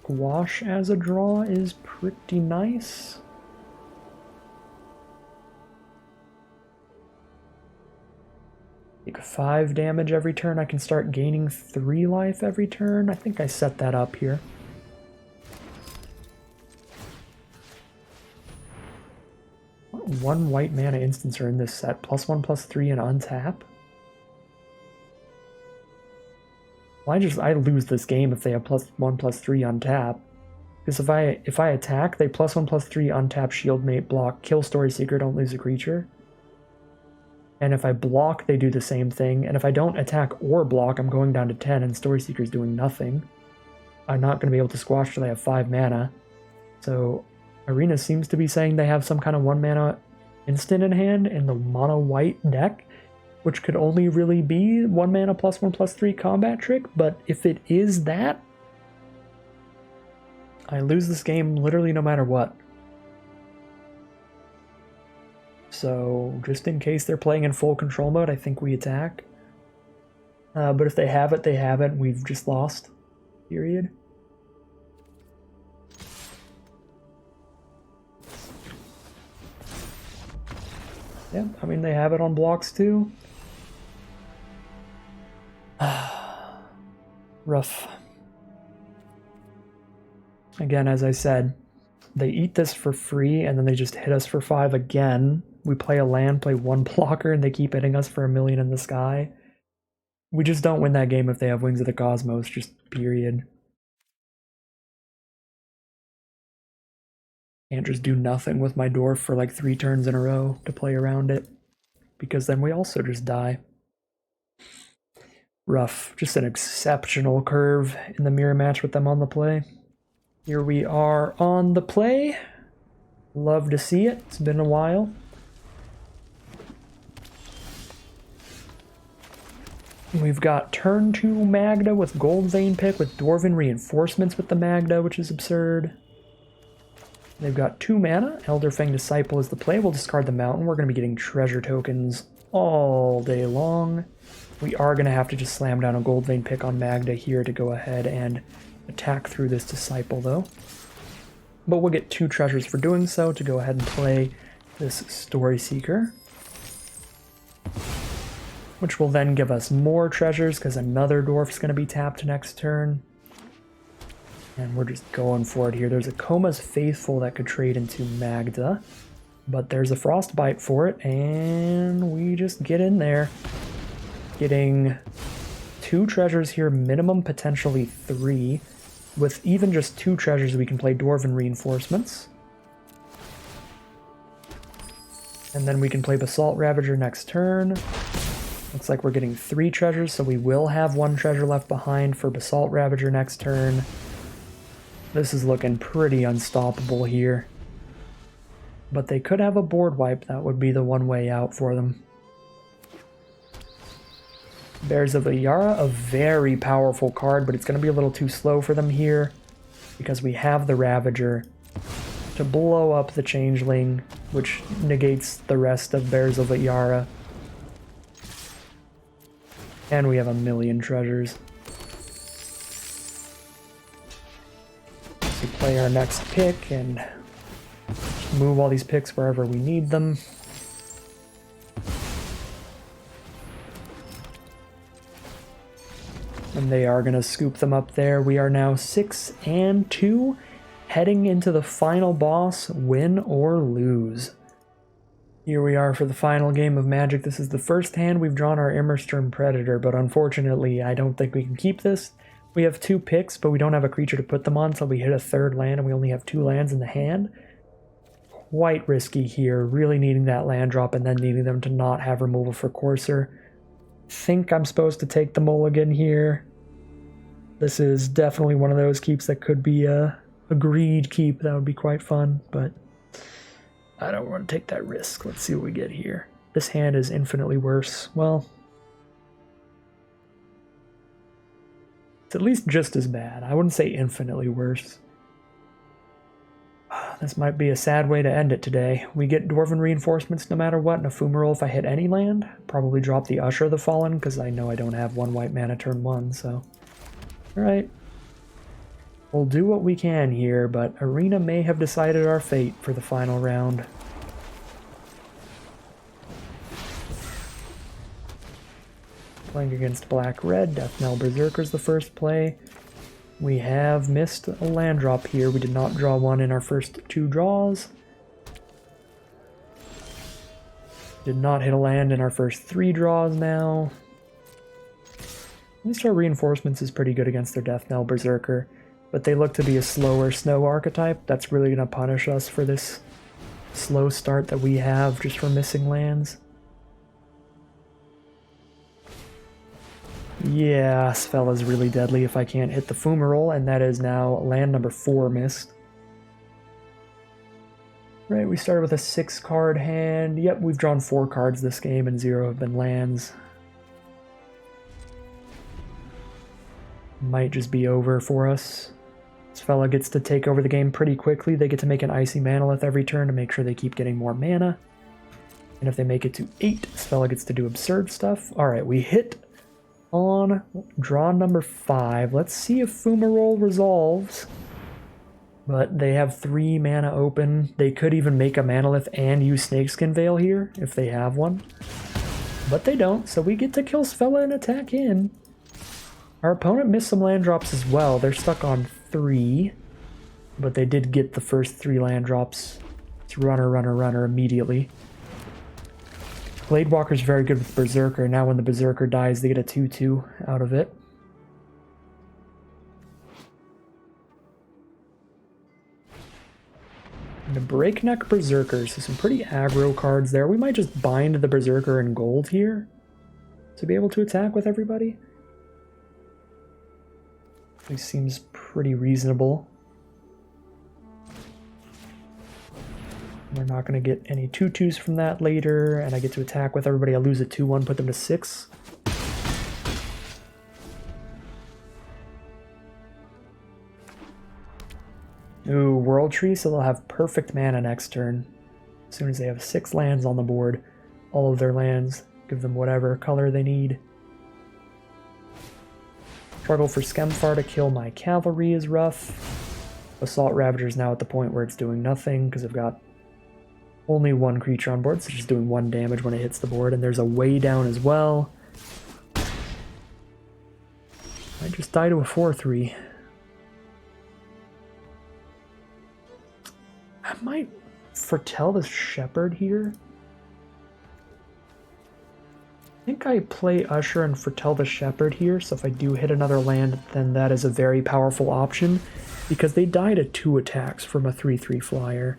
Gouache as a draw is pretty nice. Take 5 damage every turn. I can start gaining 3 life every turn. I think I set that up here. What 1 white mana instants are in this set? +1/+3 and untap? Well, I lose this game if they have +1/+3 untap. Because if I attack, they +1/+3 untap, shield mate, block, kill Story Seeker, don't lose a creature. And if I block, they do the same thing. And if I don't attack or block, I'm going down to 10 and Story Seeker's doing nothing. I'm not going to be able to squash till they have 5 mana. So Arena seems to be saying they have some kind of 1 mana instant in hand in the mono white deck, which could only really be 1 mana +1/+3 combat trick. But if it is that, I lose this game literally no matter what. So, just in case they're playing in full control mode, I think we attack. But if they have it, they have it. We've just lost. Period. Yeah, I mean, they have it on blocks too. Rough. Again, as I said, they eat this for free and then they just hit us for 5 again. We play a land, play 1 blocker, and they keep hitting us for 1,000,000 in the sky. We just don't win that game if they have Wings of the Cosmos, just period. Can't just do nothing with my dwarf for like 3 turns in a row to play around it, because then we also just die. Rough. Just an exceptional curve in the mirror match with them on the play. Here we are on the play. Love to see it. It's been a while. We've got turn 2 Magda with Gold Vein pick with Dwarven Reinforcements with the Magda, which is absurd. They've got 2 mana. Elderfang Disciple is the play. We'll discard the mountain. We're going to be getting treasure tokens all day long. We are going to have to just slam down a Gold Vein pick on Magda here to go ahead and attack through this Disciple, though. But we'll get 2 treasures for doing so to go ahead and play this Story Seeker, which will then give us more treasures because another dwarf's going to be tapped next turn. And we're just going for it here. There's a Koma's Faithful that could trade into Magda, but there's a Frostbite for it, and we just get in there. Getting 2 treasures here, minimum potentially 3. With even just 2 treasures, we can play Dwarven Reinforcements. And then we can play Basalt Ravager next turn. Looks like we're getting 3 treasures, so we will have 1 treasure left behind for Basalt Ravager next turn. This is looking pretty unstoppable here. But they could have a board wipe. That would be the one way out for them. Bears of Yara, a very powerful card, but it's going to be a little too slow for them here because we have the Ravager to blow up the Changeling, which negates the rest of Bears of Yara. And we have a million treasures. So play our next pick and move all these picks wherever we need them. And they are going to scoop them up there. We are now 6-2, heading into the final boss, win or lose. Here we are for the final game of Magic. This is the first hand we've drawn our Immersturm Predator, but unfortunately I don't think we can keep this. We have 2 picks, but we don't have a creature to put them on, so we hit a 3rd land and we only have 2 lands in the hand. Quite risky here, really needing that land drop and then needing them to not have removal for Courser. Think I'm supposed to take the mulligan here. This is definitely one of those keeps that could be a greed keep. That would be quite fun, but I don't want to take that risk. Let's see what we get here. This hand is infinitely worse. Well, it's at least just as bad. I wouldn't say infinitely worse. This might be a sad way to end it today. We get Dwarven Reinforcements no matter what, and a Fumarole if I hit any land. Probably drop the Usher of the Fallen, because I know I don't have 1 white mana turn 1, so... Alright. We'll do what we can here, but Arena may have decided our fate for the final round. Playing against Black-Red, Deathnell Berserker's the first play. We have missed a land drop here. We did not draw one in our first 2 draws. Did not hit a land in our first 3 draws now. At least our Reinforcements is pretty good against their Deathnell Berserker, but they look to be a slower snow archetype. That's really going to punish us for this slow start that we have just for missing lands. Yeah, Svella's really deadly if I can't hit the Fumarole, and that is now land number 4 missed. Right, we started with a 6-card hand. Yep, we've drawn 4 cards this game, and 0 have been lands. Might just be over for us. Svella gets to take over the game pretty quickly. They get to make an Icy Manalith every turn to make sure they keep getting more mana. And if they make it to 8, Svella gets to do absurd stuff. Alright, we hit on draw number 5. Let's see if Fumarole resolves. But they have 3 mana open. They could even make a Manalith and use Snakeskin Veil here, if they have one. But they don't, so we get to kill Svella and attack in. Our opponent missed some land drops as well. They're stuck on 3. But they did get the first 3 land drops. It's runner, runner, runner immediately. Bladewalker's very good with Berserker. Now when the Berserker dies, they get a 2-2 out of it. And the Breakneck Berserker, so some pretty aggro cards there. We might just bind the Berserker in gold here to be able to attack with everybody. This seems pretty reasonable. We're not going to get any 2-2s from that later, and I get to attack with everybody. I lose a 2-1, put them to 6. Ooh, World Tree, so they'll have perfect mana next turn. As soon as they have 6 lands on the board, all of their lands, give them whatever color they need. Struggle for Skemfar to kill my cavalry is rough. Assault Ravager is now at the point where it's doing nothing, because I've got only 1 creature on board, so it's just doing 1 damage when it hits the board, and there's a way down as well. I just die to a 4-3. I might foretell the Shepherd here. I think I play Usher and foretell the Shepherd here, so if I do hit another land, then that is a very powerful option, because they die to 2 attacks from a 3-3 flyer.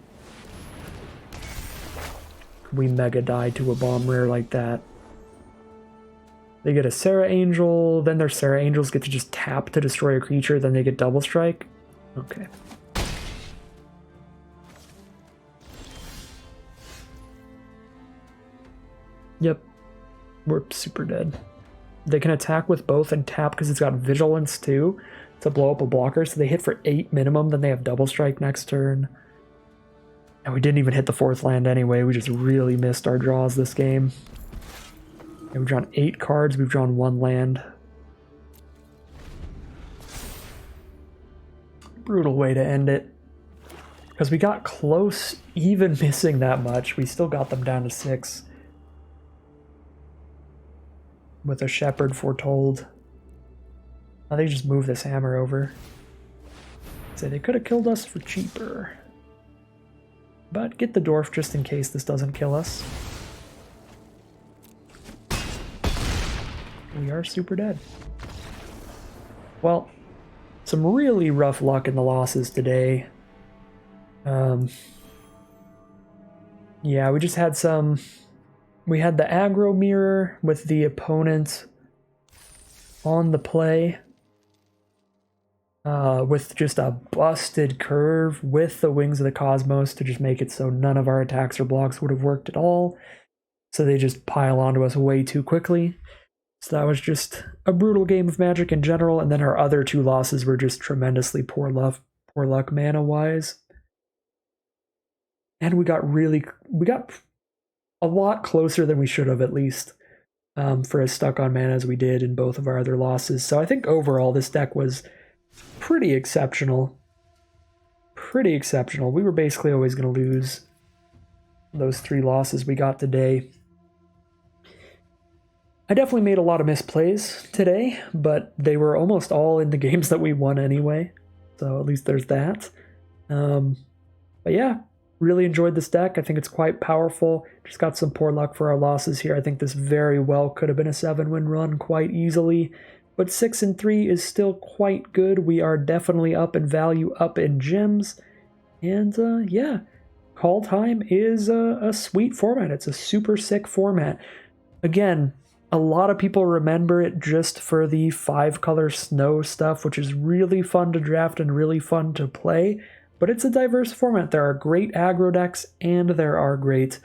We mega die to a bomb rare like that. They get a Serra Angel, then their Serra Angels get to just tap to destroy a creature, then they get double strike. Okay. Yep. We're super dead. They can attack with both and tap because it's got vigilance too to blow up a blocker. So they hit for 8 minimum, then they have double strike next turn. And we didn't even hit the 4th land anyway. We just really missed our draws this game. And we've drawn 8 cards. We've drawn 1 land. Brutal way to end it. Because we got close, even missing that much. We still got them down to 6. With a shepherd foretold. Now they just move this hammer over. So they could have killed us for cheaper. But get the dwarf just in case this doesn't kill us. We are super dead. Well, some really rough luck in the losses today. Yeah, we just had some... We had the aggro mirror with the opponent on the play. With just a busted curve with the Wings of the Cosmos to just make it so none of our attacks or blocks would have worked at all. So they just pile onto us way too quickly. So that was just a brutal game of Magic in general, and then our other 2 losses were just tremendously poor luck mana-wise. And we got a lot closer than we should have, at least, for as stuck on mana as we did in both of our other losses. So I think overall this deck was pretty exceptional. Pretty exceptional. We were basically always going to lose those 3 losses we got today. I definitely made a lot of misplays today, but they were almost all in the games that we won anyway. So at least there's that. But yeah, really enjoyed this deck. I think it's quite powerful. Just got some poor luck for our losses here. I think this very well could have been a 7-win run quite easily. But 6-3 is still quite good. We are definitely up in value, up in gems. And yeah, Kaldheim is a sweet format. It's a super sick format. Again, a lot of people remember it just for the 5-color snow stuff, which is really fun to draft and really fun to play. But it's a diverse format. There are great aggro decks and there are great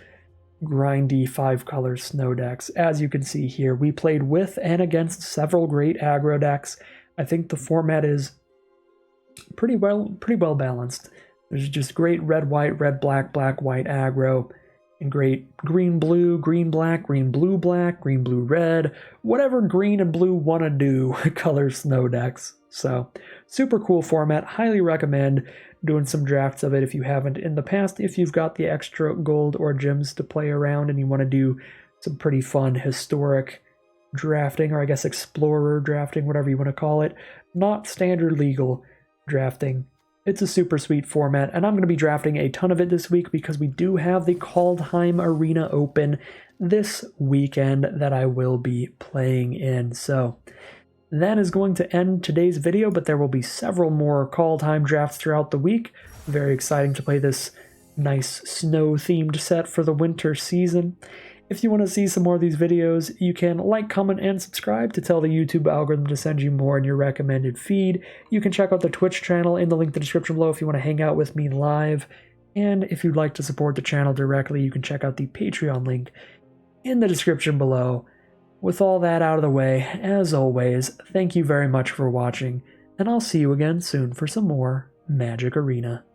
grindy 5-color snow decks. As you can see here, we played with and against several great aggro decks. I think the format is pretty well balanced. There's just great red-white, red-black, black-white aggro, and great green-blue, green-black, green-blue-black, green-blue-red, whatever green and blue want to do color snow decks. So, super cool format. Highly recommend doing some drafts of it if you haven't in the past. If you've got the extra gold or gems to play around and you want to do some pretty fun historic drafting, or I guess explorer drafting, whatever you want to call it. Not standard legal drafting. It's a super sweet format, and I'm going to be drafting a ton of it this week because we do have the Kaldheim Arena open this weekend that I will be playing in. So that is going to end today's video, but there will be several more Kaldheim drafts throughout the week. Very exciting to play this nice snow-themed set for the winter season. If you want to see some more of these videos, you can like, comment, and subscribe to tell the YouTube algorithm to send you more in your recommended feed. You can check out the Twitch channel in the link in the description below if you want to hang out with me live. And if you'd like to support the channel directly, you can check out the Patreon link in the description below. With all that out of the way, as always, thank you very much for watching, and I'll see you again soon for some more Magic Arena.